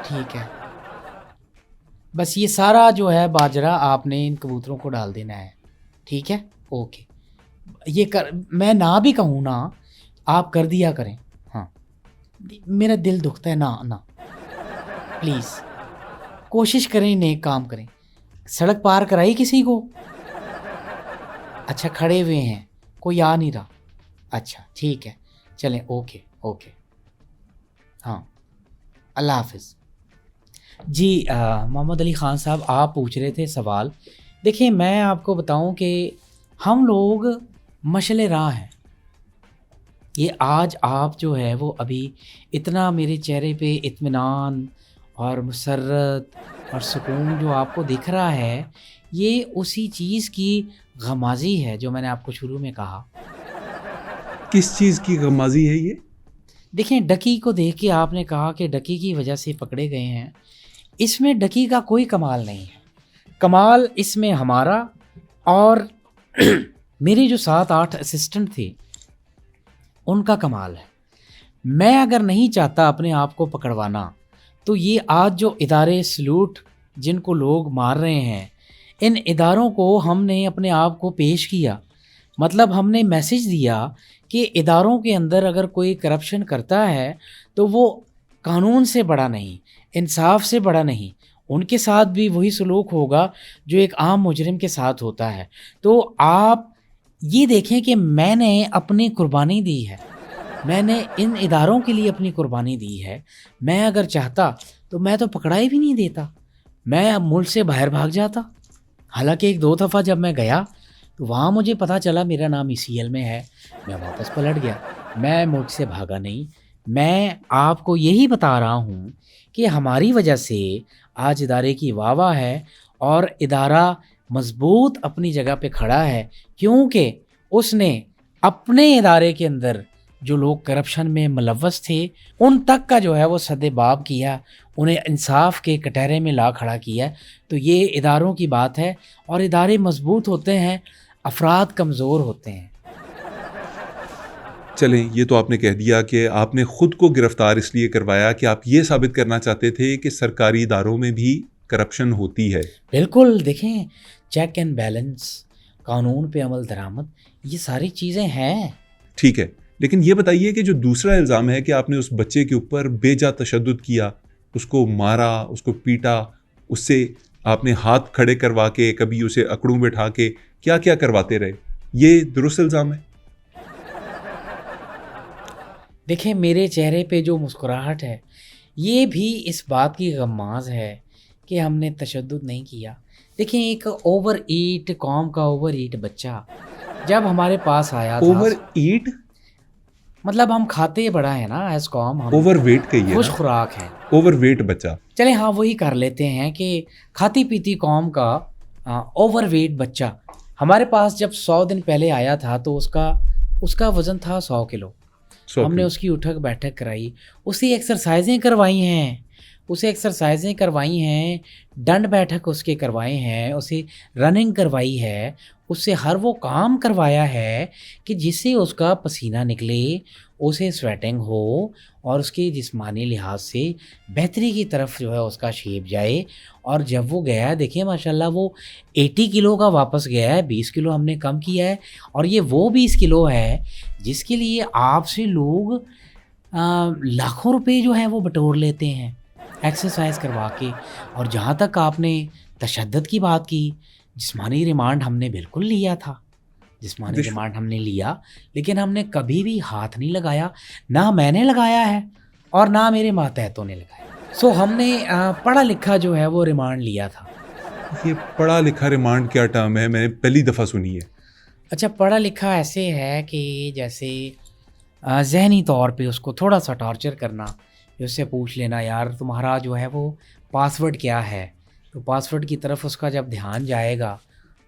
B: ठीक है। बस ये सारा जो है बाजरा आपने इन कबूतरों को डाल देना है, ठीक है? ओके। ये कर, मैं ना भी कहूँ ना, आप कर दिया करें। हाँ, मेरा दिल दुखता है ना ना, प्लीज़ कोशिश करें, नेक काम करें। सड़क पार कराई किसी को? अच्छा, खड़े हुए हैं, कोई आ नहीं रहा। अच्छा ठीक है, चलें, ओके ओके। हाँ, अल्लाह हाफिज़। जी, मोहम्मद अली ख़ान साहब, आप पूछ रहे थे सवाल। देखिए, मैं आपको बताऊं कि हम लोग मशले राह हैं। ये आज आप जो है वो अभी इतना मेरे चेहरे पे इत्मीनान और मसर्रत और सुकून जो आपको दिख रहा है, ये उसी चीज़ की गमाज़ी है जो मैंने आपको शुरू में कहा।
A: किस चीज़ की गमाजी है ये?
B: देखिए, डकी को देख के आपने कहा कि डकी की वजह से पकड़े गए हैं। इसमें डकी का कोई कमाल नहीं है। कमाल इसमें हमारा और मेरे जो 7-8 असिस्टेंट थे उनका कमाल है। मैं अगर नहीं चाहता अपने आप को पकड़वाना, तो ये आज जो इदारे सलूट जिनको लोग मार रहे हैं, इन इदारों को हमने अपने आप को पेश किया। मतलब हमने मैसेज दिया कि इदारों के अंदर अगर कोई करप्शन करता है तो वो कानून से बड़ा नहीं, इंसाफ से बड़ा नहीं, उनके साथ भी वही सलूक होगा जो एक आम मुजरिम के साथ होता है। तो आप ये देखें कि मैंने अपनी कुर्बानी दी है, मैंने इन इदारों के लिए अपनी कुर्बानी दी है। मैं अगर चाहता तो मैं तो पकड़ाई भी नहीं देता, मैं अब मुल्क से बाहर भाग जाता। हालांकि 1-2 दफ़ा जब मैं गया तो वहाँ मुझे पता चला मेरा नाम ECL में है, मैं वापस पलट गया। मैं मुल्क से भागा नहीं, मैं आपको यही बता रहा हूँ कि हमारी वजह से आज इदारे की वाह-वाह है और इदारा मज़बूत अपनी जगह पे खड़ा है, क्योंकि उसने अपने इदारे के अंदर जो लोग करप्शन में मुलव्वस थे उन तक का जो है वो सद्देबाब किया, उन्हें इंसाफ के कटहरे में ला खड़ा किया। तो ये इदारों की बात है, और इदारे मजबूत होते हैं, अफराद कमज़ोर होते हैं।
A: चलें, ये तो आपने कह दिया कि आपने ख़ुद को गिरफ़्तार इसलिए करवाया कि आप ये साबित करना चाहते थे कि सरकारी इदारों में भी करप्शन होती है।
B: बिल्कुल, देखें, चेक एंड बैलेंस, कानून पे अमल दरामद, ये सारी चीज़ें हैं।
A: ठीक है, लेकिन ये बताइए कि जो दूसरा इल्ज़ाम है कि आपने उस बच्चे के ऊपर बेजा तशद्दुद किया, उसको मारा, उसको पीटा, उससे आपने हाथ खड़े करवा के, कभी उसे अकड़ों बैठा के क्या क्या करवाते रहे, ये दुरुस्त इल्ज़ाम है?
B: देखें, मेरे चेहरे पे जो मुस्कुराहट है ये भी इस बात की गम्माज़ है कि हमने तशद्दुद नहीं किया। देखें, एक ओवर ईट कौम का ओवर ईट बच्चा जब हमारे पास आया था,
A: ओवर ईट
B: मतलब हम खाते बड़ा है ना एज कौम, हम
A: ओवर वेट कहिए
B: खुश
A: ना,
B: खुराक है।
A: ओवर वेट बच्चा।
B: चले हाँ, वही कर लेते हैं कि खाती पीती कौम का ओवर वेट बच्चा हमारे पास जब 100 दिन पहले आया था तो उसका वज़न था 100 किलो। हमने उसकी उठक बैठक कराई, उसे एक्सरसाइजें करवाई हैं, दंड बैठक उसके करवाए हैं, उसे रनिंग करवाई है, उससे हर वो काम करवाया है कि जिससे उसका पसीना निकले, उसे स्वेटिंग हो और उसके जिस्मानी लिहाज से बेहतरी की तरफ जो है उसका शेप जाए। और जब वो गया है, देखिए माशाल्लाह, वो 80 किलो का वापस गया है, 20 किलो हमने कम किया है। और ये वो 20 किलो है जिसके लिए आपसे लोग लाखों रुपए जो है वो बटोर लेते हैं एक्सरसाइज करवा के। और जहाँ तक आपने तशद्दुद की बात की, जिस्मानी रिमांड हमने बिल्कुल लिया था, जिस्मानी रिमांड हमने लिया, लेकिन हमने कभी भी हाथ नहीं लगाया, ना मैंने लगाया है और ना मेरे मातहतों ने लगाया। सो हमने पढ़ा लिखा जो है वो रिमांड लिया था।
A: ये पढ़ा लिखा रिमांड क्या टर्म है, मैंने पहली दफ़ा सुनी है।
C: अच्छा, पढ़ा लिखा ऐसे है कि जैसे ज़हनी तौर पे उसको थोड़ा सा टॉर्चर करना, उससे पूछ लेना यार तुम्हारा जो है वो पासवर्ड क्या है, तो पासवर्ड की तरफ उसका जब ध्यान जाएगा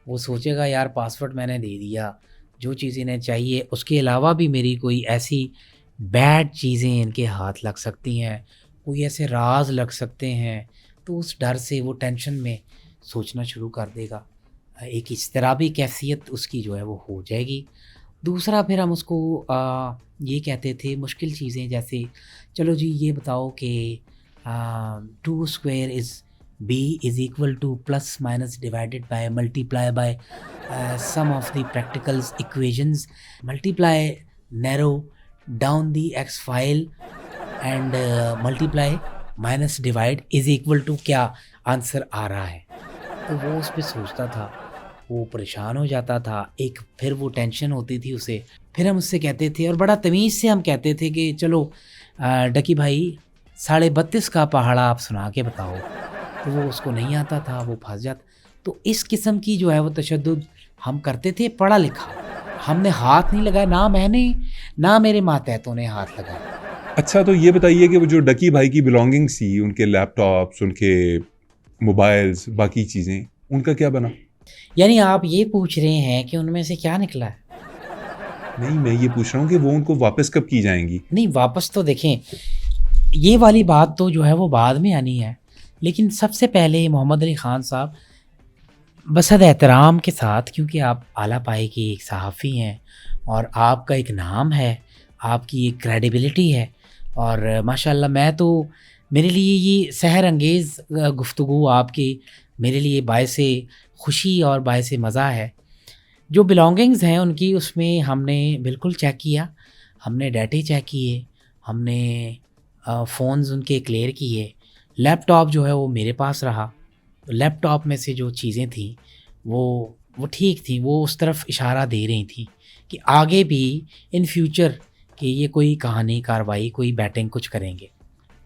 C: वो सोचेगा यार पासवर्ड मैंने दे दिया, जो चीज़ इन्हें चाहिए उसके अलावा भी मेरी कोई ऐसी बैड चीज़ें इनके हाथ लग सकती हैं, कोई ऐसे राज लग सकते हैं, तो उस डर से वो टेंशन में सोचना शुरू कर देगा। एक इज़्तिराबी कैफ़ियत उसकी जो है वो हो जाएगी। दूसरा फिर हम उसको ये कहते थे मुश्किल चीज़ें, जैसे चलो जी ये बताओ कि 2 square is B is equal to plus minus divided by multiply by sum of the practicals equations, multiply narrow down the X file and multiply minus divide is equal to क्या आंसर आ रहा है। तो वो उस पर सोचता था, वो परेशान हो जाता था, एक फिर वो टेंशन होती थी उसे। फिर हम उससे कहते थे और बड़ा तमीज़ से हम कहते थे कि चलो डकी भाई 32.5 का पहाड़ा आप सुना के बताओ, तो वो उसको नहीं आता था, वो फंस जाता। तो इस किस्म की जो है वो तशद्दुद हम करते थे। पढ़ा लिखा हमने हाथ नहीं लगाया, ना मैंने ना मेरे मातहतों ने हाथ लगाया।
A: अच्छा, तो ये बताइए कि वो जो डकी भाई की बिलोंगिंग्स थी, उनके लैपटॉप्स, उनके मोबाइल्स, बाकी चीज़ें, उनका क्या बना?
C: यानी आप ये पूछ रहे हैं कि उनमें से क्या निकला है?
A: नहीं, मैं ये पूछ रहा हूँ कि वो उनको वापस कब की जाएंगी?
C: नहीं, वापस तो देखें ये वाली बात तो जो है वो बाद में आनी है, लेकिन सबसे पहले मोहम्मद अली ख़ान साहब बसद एहतराम के साथ, क्योंकि आप आला पाए के एक सहाफ़ी हैं और आपका एक नाम है, आपकी एक क्रेडिबिलिटी है, और माशाल्लाह मैं तो मेरे लिए ये सहर अंगेज़ गुफ्तगू आपकी मेरे लिए बायसे खुशी और बायसे मज़ा है। जो बिलोंगिंग्स हैं उनकी, उसमें हमने बिल्कुल चेक किया, हमने डाटे चेक किए, हमने फ़ोन्स उनके क्लियर किए। लैपटॉप जो है वो मेरे पास रहा, लैपटॉप में से जो चीज़ें थी वो ठीक थी, वो उस तरफ इशारा दे रही थी कि आगे भी इन फ्यूचर कि ये कोई कहानी कार्रवाई कोई बैटिंग कुछ करेंगे।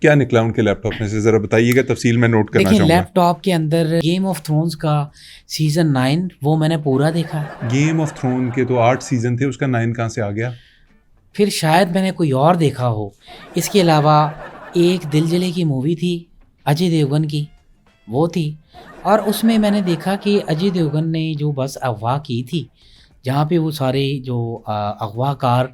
A: क्या निकला उनके लैपटॉप में से, ज़रा बताइएगा तफसील में नोट करना
C: देखिए
A: चाहूँगा।
C: लैपटॉप के अंदर गेम ऑफ थ्रोन्स का सीज़न 9 वो मैंने पूरा देखा।
A: गेम ऑफ थ्रोन के तो 8 सीज़न थे, उसका 9 कहाँ से आ गया?
C: फिर शायद मैंने कोई और देखा हो। इसके अलावा एक दिल जले की मूवी थी अजय देवगन की, वो थी, और उसमें मैंने देखा कि अजय देवगन ने जो बस अगवा की थी, जहाँ पे वो सारे जो अगवाकार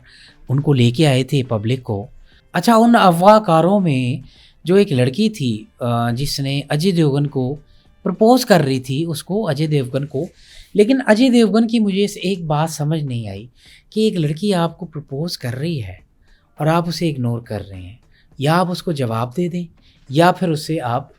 C: उनको लेके आए थे पब्लिक को। अच्छा, उन अगवाकारों में जो एक लड़की थी जिसने अजय देवगन को प्रपोज़ कर रही थी उसको, अजय देवगन को, लेकिन अजय देवगन की मुझे एक बात समझ नहीं आई कि एक लड़की आपको प्रपोज़ कर रही है और आप उसे इग्नोर कर रहे हैं, या आप उसको जवाब दे दें या फिर उससे आप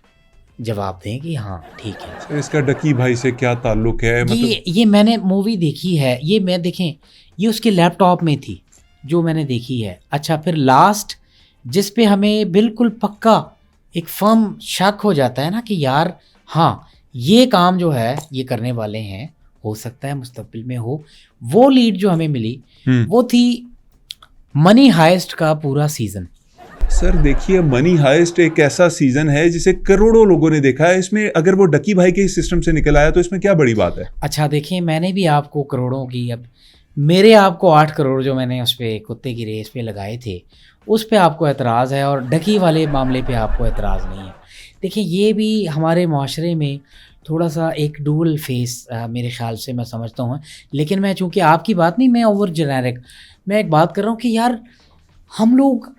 C: जवाब दें कि हाँ ठीक है।
A: तो इसका डकी भाई से क्या ताल्लुक है?
C: ये मैंने मूवी देखी है, ये मैं देखें ये उसके लैपटॉप में थी जो मैंने देखी है। अच्छा, फिर लास्ट जिस पे हमें बिल्कुल पक्का एक फर्म शक हो जाता है ना कि यार हाँ ये काम जो है ये करने वाले हैं, हो सकता है मुस्तकबिल में हो, वो लीड जो हमें मिली वो थी मनी हाइस्ट का पूरा सीज़न।
A: सर देखिए, मनी हाइस्ट एक ऐसा सीजन है जिसे करोड़ों लोगों ने देखा है। इसमें अगर वो डकी भाई के सिस्टम से निकल आया तो इसमें क्या बड़ी बात है?
C: अच्छा देखिए, मैंने भी आपको करोड़ों की, अब मेरे आपको 8 करोड़ जो मैंने उस पर कुत्ते की रेस पे लगाए थे उस पे आपको एतराज़ है, और डकी वाले मामले पे आपको एतराज़ नहीं है। देखिए ये भी हमारे माशरे में थोड़ा सा एक डुअल फेस मेरे ख्याल से मैं समझता हूँ। लेकिन मैं चूँकि आपकी बात नहीं, मैं ओवर जेनेरिक मैं एक बात कर रहा हूँ कि यार हम लोग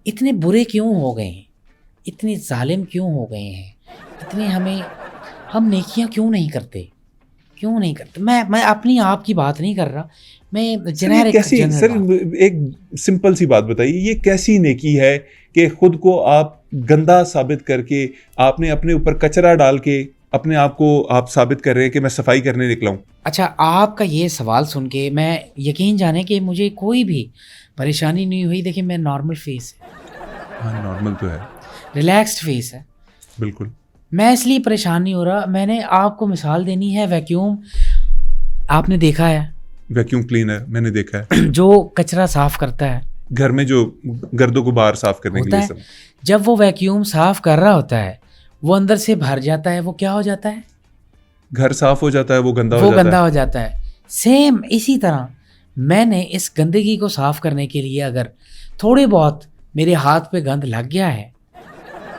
C: इतने बुरे क्यों हो गए हैं, इतने जालिम क्यों हो गए हैं, इतने हम नेकियां क्यों नहीं करते? मैं अपनी आप की बात नहीं कर रहा, मैं जेनेरिक
A: सर एक सिंपल सी बात बताइए, ये कैसी नेकी है कि खुद को आप गंदा साबित करके आपने अपने ऊपर कचरा डाल के अपने आप को आप साबित कर रहे हैं कि मैं सफाई करने निकला हूँ?
C: अच्छा, आपका ये सवाल सुन के मैं यकीन जाने कि मुझे कोई भी परेशानी नहीं हुई। देखिए मैं नॉर्मल फेस है।
A: हाँ नॉर्मल तो है,
C: रिलैक्स्ड फेस है
A: बिल्कुल।
C: मैं इसलिए परेशान नहीं हो रहा। मैंने आपको मिसाल देनी है, वैक्यूम आपने देखा है?
A: वैक्यूम क्लीनर मैंने देखा है
C: जो कचरा साफ करता है
A: घर में, जो गर्दों को बाहर साफ करने के लिए सब।
C: जब वो वैक्यूम साफ कर रहा होता है वो अंदर से भर जाता है, वो क्या हो जाता है,
A: घर साफ हो जाता है, वो गंदा
C: वो
A: हो जाता
C: गंदा
A: है।
C: हो जाता है। सेम इसी तरह मैंने इस गंदगी को साफ करने के लिए अगर थोड़े बहुत मेरे हाथ पे गंद लग गया है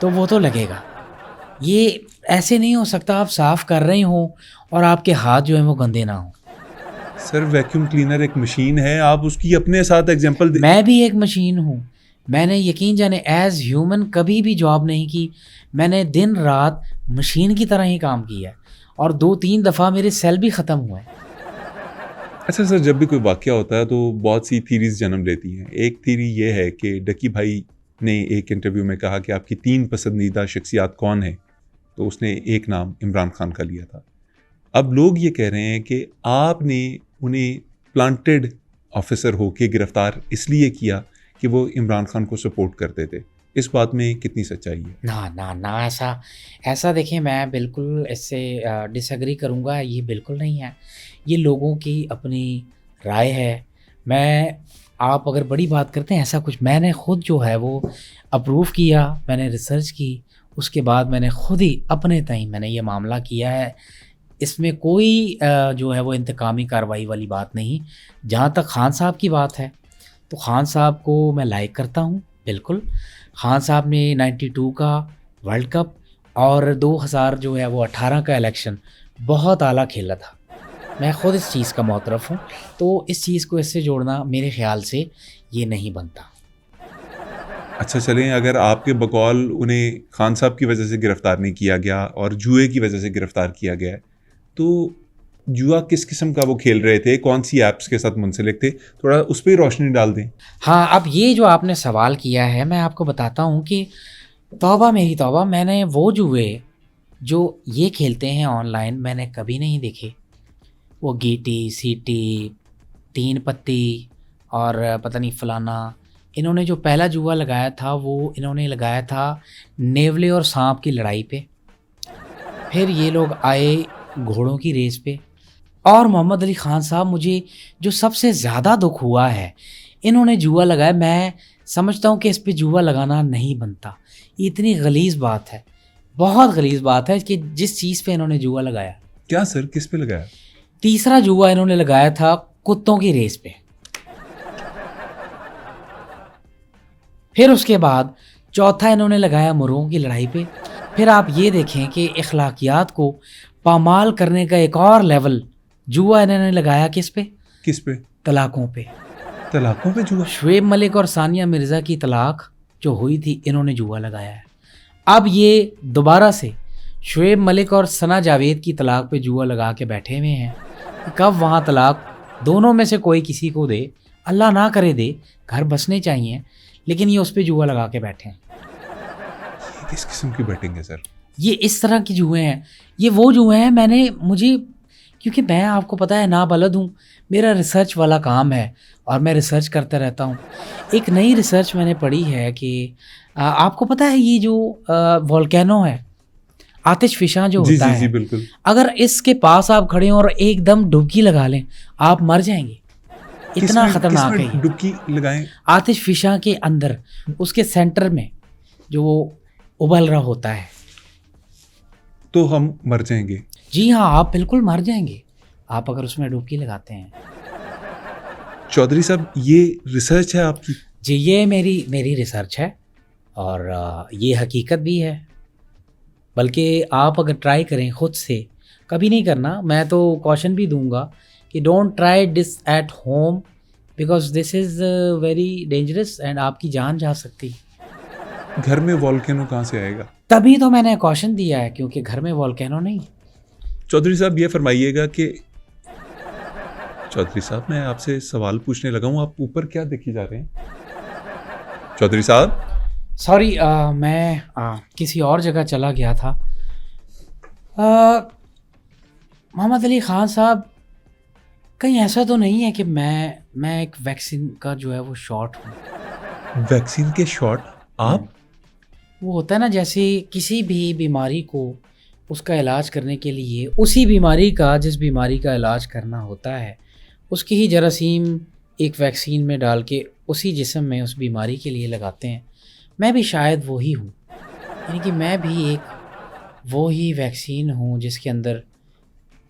C: तो वो तो लगेगा। ये ऐसे नहीं हो सकता आप साफ कर रहे हो और आपके हाथ जो हैं वो गंदे ना हो।
A: सर वैक्यूम क्लीनर एक मशीन है, आप उसकी अपने साथ एग्जांपल दे।
C: मैं भी एक मशीन हूँ। मैंने यकीन जाने एज ह्यूमन कभी भी जॉब नहीं की। मैंने दिन रात मशीन की तरह ही काम किया है और 2-3 दफ़ा मेरे सेल भी ख़त्म हुए हैं।
A: अच्छा सर, जब भी कोई वाक़या होता है तो बहुत सी थीरीज जन्म लेती हैं। एक थीरी ये है कि डकी भाई ने एक इंटरव्यू में कहा कि आपकी 3 पसंदीदा शख्सियात कौन है, तो उसने एक नाम इमरान खान का लिया था। अब लोग ये कह रहे हैं कि आपने उन्हें प्लांटेड ऑफिसर होके गिरफ्तार इसलिए किया कि वो इमरान खान को सपोर्ट करते थे। इस बात में कितनी सच्चाई है?
C: ना ना ना, ऐसा ऐसा देखिए, मैं बिल्कुल इससे डिसएग्री करूँगा। ये बिल्कुल नहीं है, ये लोगों की अपनी राय है। मैं आप अगर बड़ी बात करते हैं ऐसा कुछ मैंने खुद जो है वो अप्रूव किया, मैंने रिसर्च की, उसके बाद मैंने खुद ही अपने तय मैंने ये मामला किया है। इसमें कोई जो है वो इंतकामी कार्रवाई वाली बात नहीं। जहाँ तक खान साहब की बात है तो खान साहब को मैं लाइक करता हूँ बिल्कुल। खान साहब ने 92 का वर्ल्ड कप और 2000 जो है वो 18 का इलेक्शन बहुत आला खेला था। मैं ख़ुद इस चीज़ का मुतरफ़ हूँ, तो इस चीज़ को इससे जोड़ना मेरे ख़्याल से ये नहीं बनता।
A: अच्छा चलें, अगर आपके बकौल उन्हें खान साहब की वजह से गिरफ्तार नहीं किया गया और जुए की वजह से गिरफ्तार किया गया है, तो जुआ किस किस्म का वो खेल रहे थे, कौन सी ऐप्स के साथ मुंसलिक थे, थोड़ा उस पर रोशनी डाल दें।
C: हाँ, अब ये जो आपने सवाल किया है मैं आपको बताता हूँ कि तौबा मेरी तौबा, मैंने वो जुए जो ये खेलते हैं ऑनलाइन मैंने कभी नहीं देखे। वो गीटी, सीटी, 3 पत्ती और पता नहीं फलाना, इन्होंने जो पहला जुआ लगाया था वो इन्होंने लगाया था नेवले और सांप की लड़ाई पे। फिर ये लोग आए घोड़ों की रेस पे। और मोहम्मद अली ख़ान साहब, मुझे जो सबसे ज़्यादा दुख हुआ है, इन्होंने जुआ लगाया। मैं समझता हूँ कि इस पे जुआ लगाना नहीं बनता। ये इतनी गलीज़ बात है, बहुत गलीज़ बात है कि जिस चीज़ पे इन्होंने जुआ लगाया।
A: क्या सर, किस पे लगाया?
C: तीसरा जुआ इन्होंने लगाया था कुत्तों की रेस पे। फिर उसके बाद चौथा इन्होंने लगाया मुर्गों की लड़ाई पे। फिर आप ये देखें कि अखलाकियात को पामाल करने का एक और लेवल जुआ इन्होंने लगाया किस पे?
A: किस पे?
C: तलाकों पे।
A: तलाकों पे जुआ?
C: शुएब मलिक और सानिया मिर्ज़ा की तलाक जो हुई थी, इन्होंने जुआ लगाया है। अब ये दोबारा से शुएब मलिक और सना जावेद की तलाक पे जुआ लगा के बैठे हुए हैं। कब वहाँ तलाक दोनों में से कोई किसी को दे, अल्लाह ना करे दे, घर बसने चाहिए, लेकिन ये उस पर जुआ लगा के बैठे हैं।
A: किस किस्म की बैटिंग है सर?
C: ये इस तरह की जुए हैं। ये वो जुए हैं, मुझे क्योंकि मैं आपको पता है नाबलद हूँ, मेरा रिसर्च वाला काम है और मैं रिसर्च करता रहता हूँ। एक नई रिसर्च मैंने पढ़ी है कि आपको पता है ये जो वोल्केनो है, आतिश फ़िशां जो होता है,
A: जी बिल्कुल।
C: अगर इसके पास आप खड़े हों और एकदम डुबकी लगा लें, आप मर जाएंगे। इतना ख़तरनाक है ये।
A: डुबकी लगाएं?
C: आतिश फ़िशां के अंदर उसके सेंटर में जो वो उबल रहा होता है,
A: तो हम मर जाएंगे?
C: जी हाँ, आप बिल्कुल मर जाएंगे आप अगर उसमें डुबकी लगाते हैं।
A: चौधरी साहब, ये रिसर्च है आपकी?
C: जी, ये मेरी रिसर्च है और ये हकीकत भी है। बल्कि आप अगर ट्राई करें ख़ुद से, कभी नहीं करना, मैं तो कॉशन भी दूंगा कि don't try this at home because this is very dangerous and आपकी जान जा सकती है।
A: घर में वॉल्केनो कहाँ से आएगा?
C: तभी तो मैंने कॉशन दिया है, क्योंकि घर में वॉल्केनो नहीं।
A: चौधरी साहब ये फरमाइएगा कि चौधरी साहब, मैं आपसे सवाल पूछने लगा हूँ, आप ऊपर क्या देखे जा रहे हैं? चौधरी साहब
C: सॉरी, मैं किसी और जगह चला गया था। मोहम्मद अली ख़ान साहब, कहीं ऐसा तो नहीं है कि मैं एक वैक्सीन का जो है वो शॉट हूँ?
A: वैक्सीन के शॉट? आप?
C: वो होता है ना, जैसे किसी भी बीमारी को उसका इलाज करने के लिए उसी बीमारी का, जिस बीमारी का इलाज करना होता है, उसकी ही जरासीम एक वैक्सीन में डाल के उसी जिस्म में उस बीमारी के लिए लगाते हैं। मैं भी शायद वही हूँ, यानी कि मैं भी एक वो ही वैक्सीन हूँ जिसके अंदर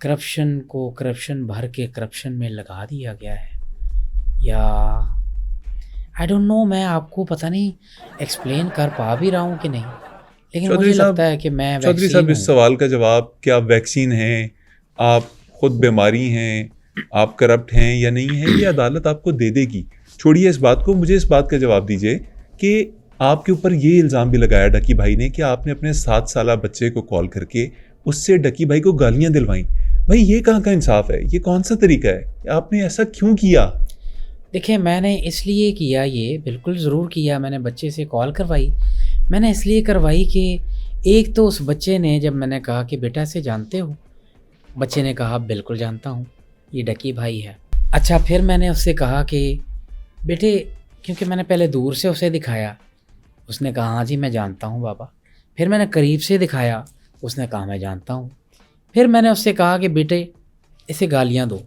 C: करप्शन को करप्शन भर के करप्शन में लगा दिया गया है, या आई डोंट नो, मैं आपको पता नहीं एक्सप्लेन कर पा भी रहा हूँ कि नहीं, लेकिन मुझे लगता है कि मैं
A: चौधरी साहब,
C: वैक्सीन
A: इस
C: हूँ।
A: सवाल का जवाब कि आप वैक्सीन हैं, आप खुद बीमारी हैं, आप करप्ट हैं या नहीं हैं, ये अदालत आपको दे देगी। छोड़िए इस बात को, मुझे इस बात का जवाब दीजिए कि आपके ऊपर ये इल्ज़ाम भी लगाया डकी भाई ने कि आपने अपने 7 साला बच्चे को कॉल करके उससे डकी भाई को गालियां दिलवाई। भाई ये कहाँ का इंसाफ है? ये कौन सा तरीका है? आपने ऐसा क्यों किया?
C: देखिए, मैंने इसलिए किया, ये बिल्कुल ज़रूर किया, मैंने बच्चे से कॉल करवाई। मैंने इसलिए करवाई कि एक तो उस बच्चे ने, जब मैंने कहा कि बेटा इसे जानते हो, बच्चे ने कहा बिल्कुल जानता हूँ, ये डकी भाई है। अच्छा, फिर मैंने उससे कहा कि बेटे, क्योंकि मैंने पहले दूर से उसे दिखाया, उसने कहा हाँ जी मैं जानता हूँ बाबा। फिर मैंने करीब से दिखाया, उसने कहा मैं जानता हूँ। फिर मैंने उससे कहा कि बेटे इसे गालियाँ दो,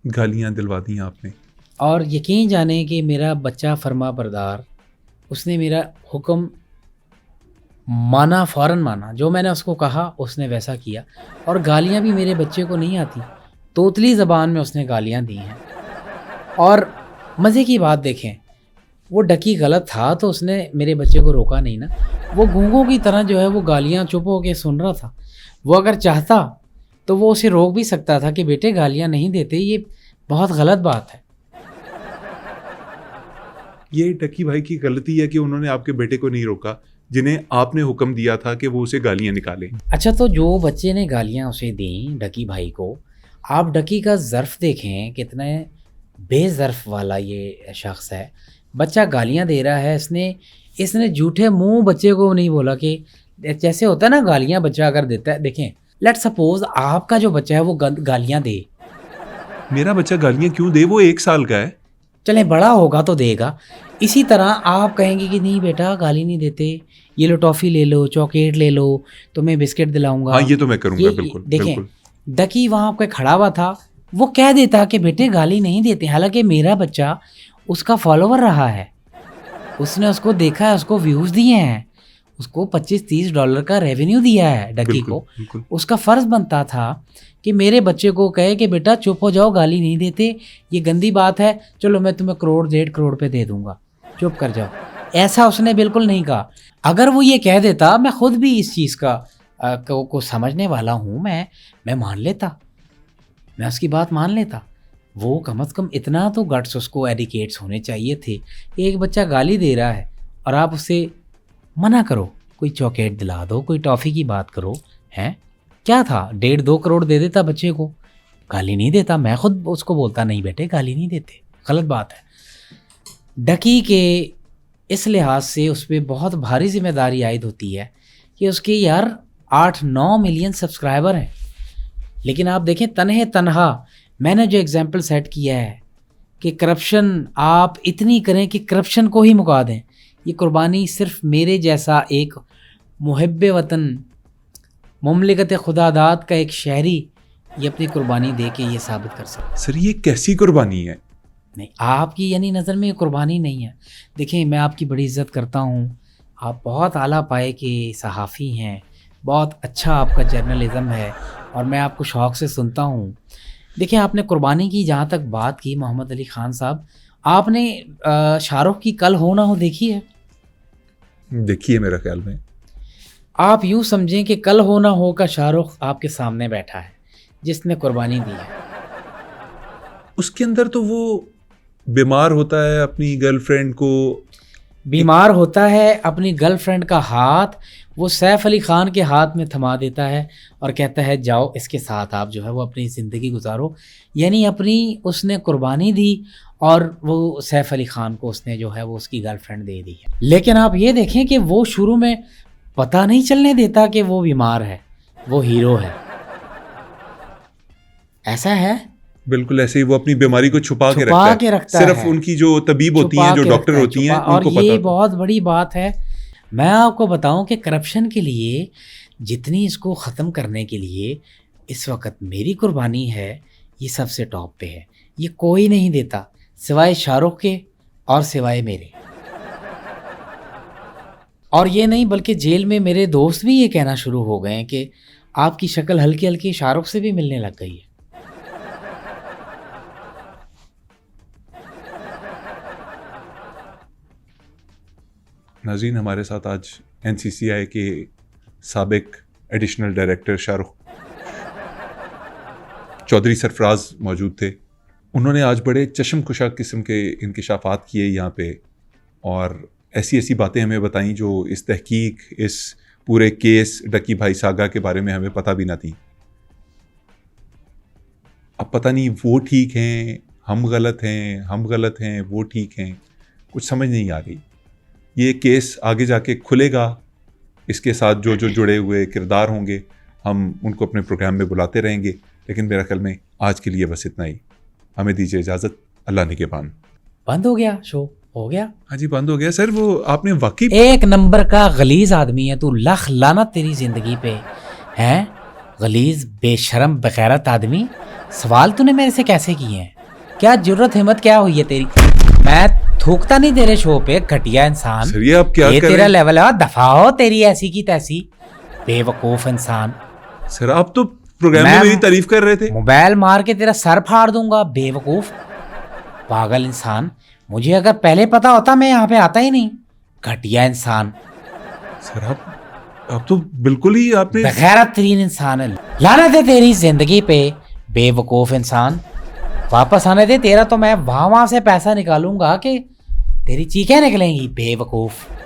A: गालियां दिलवा दी आपने।
C: और यकीन जाने कि मेरा बच्चा फर्मा बरदार, उसने मेरा हुक्म माना, फ़ौरन माना। जो मैंने उसको कहा उसने वैसा किया, और गालियाँ भी मेरे बच्चे को नहीं आती, तोतली ज़बान में उसने गालियाँ दी हैं। और मज़े की बात देखें, वो डकी गलत था तो उसने मेरे बच्चे को रोका नहीं ना, वो गूंगों की तरह जो है वो गालियाँ चुप होके सुन रहा था। वो अगर चाहता तो वो उसे रोक भी सकता था कि बेटे गालियाँ नहीं देते, ये बहुत गलत बात है।
A: ये डकी भाई की गलती है कि उन्होंने आपके बेटे को नहीं रोका, जिन्हें आपने हुक्म दिया था कि वो उसे गालियां निकाले।
C: अच्छा, तो जो बच्चे ने गालियाँ उसे दी डकी भाई को, आप डकी का ज़र्फ़ देखें, कितने बेज़र्फ़ वाला ये शख्स है। बच्चा गालियाँ दे रहा है, इसने झूठे मुंह बच्चे को नहीं बोला कि जैसे होता है ना गालियाँ बच्चा अगर देता है। देखें, लेट सपोज आपका जो बच्चा है वो गालियाँ दे,
A: मेरा बच्चा गालियां क्यों दे? वो 1 साल का है।
C: चलें बड़ा होगा तो देगा। इसी तरह आप कहेंगे कि नहीं बेटा गाली नहीं देते, ये लो टॉफ़ी ले लो, चॉकलेट ले लो, तुम्हें बिस्किट दिलाऊंगा।
A: हाँ, ये तो मैं करूंगा, बिल्कुल
C: देखें,
A: बिल्कुल।
C: डकी वहाँ पे खड़ा हुआ था, वो कह देता कि बेटे गाली नहीं देते, हालांकि मेरा बच्चा उसका फॉलोवर रहा है, उसने उसको देखा है, उसको व्यूज़ दिए हैं, उसको $25-30 का रेवेन्यू दिया है डकी
A: बिल्कुल,
C: को।
A: बिल्कुल।
C: उसका फ़र्ज़ बनता था कि मेरे बच्चे को कहे कि बेटा चुप हो जाओ, गाली नहीं देते, ये गंदी बात है, चलो मैं तुम्हें 1-1.5 करोड़ पे दे दूंगा, चुप कर जाओ। ऐसा उसने बिल्कुल नहीं कहा। अगर वो ये कह देता, मैं ख़ुद भी इस चीज़ को समझने वाला हूँ, मैं मान लेता, मैं उसकी बात मान लेता। वो कम से कम इतना तो गट्स उसको एडिकेट्स होने चाहिए थे कि एक बच्चा गाली दे रहा है और आप उससे मना करो, कोई चॉकलेट दिला दो, कोई टॉफ़ी की बात करो। हैं क्या था, 1.5-2 करोड़ दे देता बच्चे को, गाली नहीं देता। मैं खुद उसको बोलता नहीं बेटे गाली नहीं देते, गलत बात है। डकी के इस लिहाज से उस पर बहुत भारी जिम्मेदारी आयद होती है कि उसके यार 8-9 मिलियन सब्सक्राइबर हैं, लेकिन आप देखें तन्हा मैंने जो एग्जाम्पल सेट किया है कि करप्शन आप इतनी करें कि करप्शन को ही मुका दें, ये कुर्बानी सिर्फ मेरे जैसा एक मुहिब्बे वतन, मुमलिकत खुदादाद का एक शहरी ये अपनी कुर्बानी दे के ये साबित कर सकता।
A: सर ये कैसी कुर्बानी है?
C: नहीं, आपकी यानी नज़र में ये कुर्बानी नहीं है। देखिए, मैं आपकी बड़ी इज़्ज़त करता हूँ, आप बहुत आला पाए के सहाफ़ी हैं, बहुत अच्छा आपका जर्नलिज़म है और मैं आपको शौक़ से सुनता हूँ। देखिए, आपने कुर्बानी की जहाँ तक बात की मोहम्मद अली ख़ान साहब, आपने शाहरुख की कल हो ना हो देखी है?
A: देखिए, मेरा ख्याल में
C: आप यूँ समझें कि कल हो ना हो का शाहरुख आपके सामने बैठा है जिसने कुर्बानी दी है।
A: उसके अंदर तो वो बीमार होता है, अपनी गर्लफ्रेंड को
C: बीमार होता है, अपनी गर्लफ्रेंड का हाथ वो सैफ अली ख़ान के हाथ में थमा देता है और कहता है जाओ इसके साथ आप जो है वो अपनी ज़िंदगी गुजारो। यानी अपनी उसने कुर्बानी दी और वो सैफ अली ख़ान को उसने जो है वो उसकी गर्लफ्रेंड दे दी है। लेकिन आप ये देखें कि वो शुरू में पता नहीं चलने देता कि वो बीमार है, वो हीरो है। ऐसा है,
A: बिल्कुल ऐसे ही वो अपनी बीमारी को छुपा के
C: रखता है।
A: सिर्फ उनकी जो तबीब होती हैं, जो डॉक्टर होती हैं,
C: और
A: उनको
C: ये
A: पता।
C: बहुत बड़ी बात है। मैं आपको बताऊं कि करप्शन के लिए, जितनी इसको ख़त्म करने के लिए इस वक्त मेरी कुर्बानी है, ये सबसे टॉप पे है। ये कोई नहीं देता सिवाय शाहरुख के और सिवाय मेरे। और ये नहीं बल्कि जेल में मेरे दोस्त भी ये कहना शुरू हो गए हैं कि आपकी शक्ल हल्की हल्की शाहरुख से भी मिलने लग गई है।
A: नाज़रीन, हमारे साथ आज NCCI के साबिक एडिशनल डायरेक्टर शाहरुख चौधरी सरफराज मौजूद थे। उन्होंने आज बड़े चश्मकुशा किस्म के इंकिशाफात किए यहाँ पे, और ऐसी ऐसी बातें हमें बताई जो इस तहकीक, इस पूरे केस डकी भाई सागा के बारे में हमें पता भी ना थी। अब पता नहीं वो ठीक हैं, हम गलत हैं, वो ठीक हैं, कुछ समझ नहीं आ रही। ये केस आगे जाके खुलेगा, इसके साथ जो जो जुड़े हुए किरदार होंगे हम उनको अपने प्रोग्राम में बुलाते रहेंगे, लेकिन मेरा ख्याल में आज के लिए बस इतना ही। हमें दीजिए इजाज़त। अल्लाह निगहबान।
C: बंद हो गया शो? हो गया?
A: हाँ जी, बंद हो गया सर। वो आपने वाकई
C: एक नंबर का गलीज आदमी है तू, लख लानत तेरी जिंदगी पे। हैं गलीज बेशरम बगैरत आदमी, सवाल तूने मेरे से कैसे किए हैं? क्या जुर्रत हिम्मत क्या हुई है तेरी? मैं थूकता नहीं तेरे शो पे, घटिया इंसान।
A: सर ये आप क्या
C: ये
A: कर
C: तेरा
A: रहे हैं?
C: लेवल है, दफा हो तेरी ऐसी की तैसी बेवकूफ इंसान।
A: सर आप तो प्रोग्राम में
C: मैं-
A: मेरी तारीफ कर रहे थे।
C: मोबाइल मार के तेरा सर फाड़ दूंगा बेवकूफ पागल इंसान। मुझे अगर पहले पता होता मैं यहाँ पे आता ही नहीं, घटिया इंसान,
A: सर आप तो बिल्कुल ही आपने
C: बगैरत तरीन इंसान है। लानत है तेरी जिंदगी पे बेवकूफ इंसान। वापस आने दे, तेरा तो मैं वहां से पैसा निकालूंगा कि तेरी चीखें निकलेंगी बेवकूफ।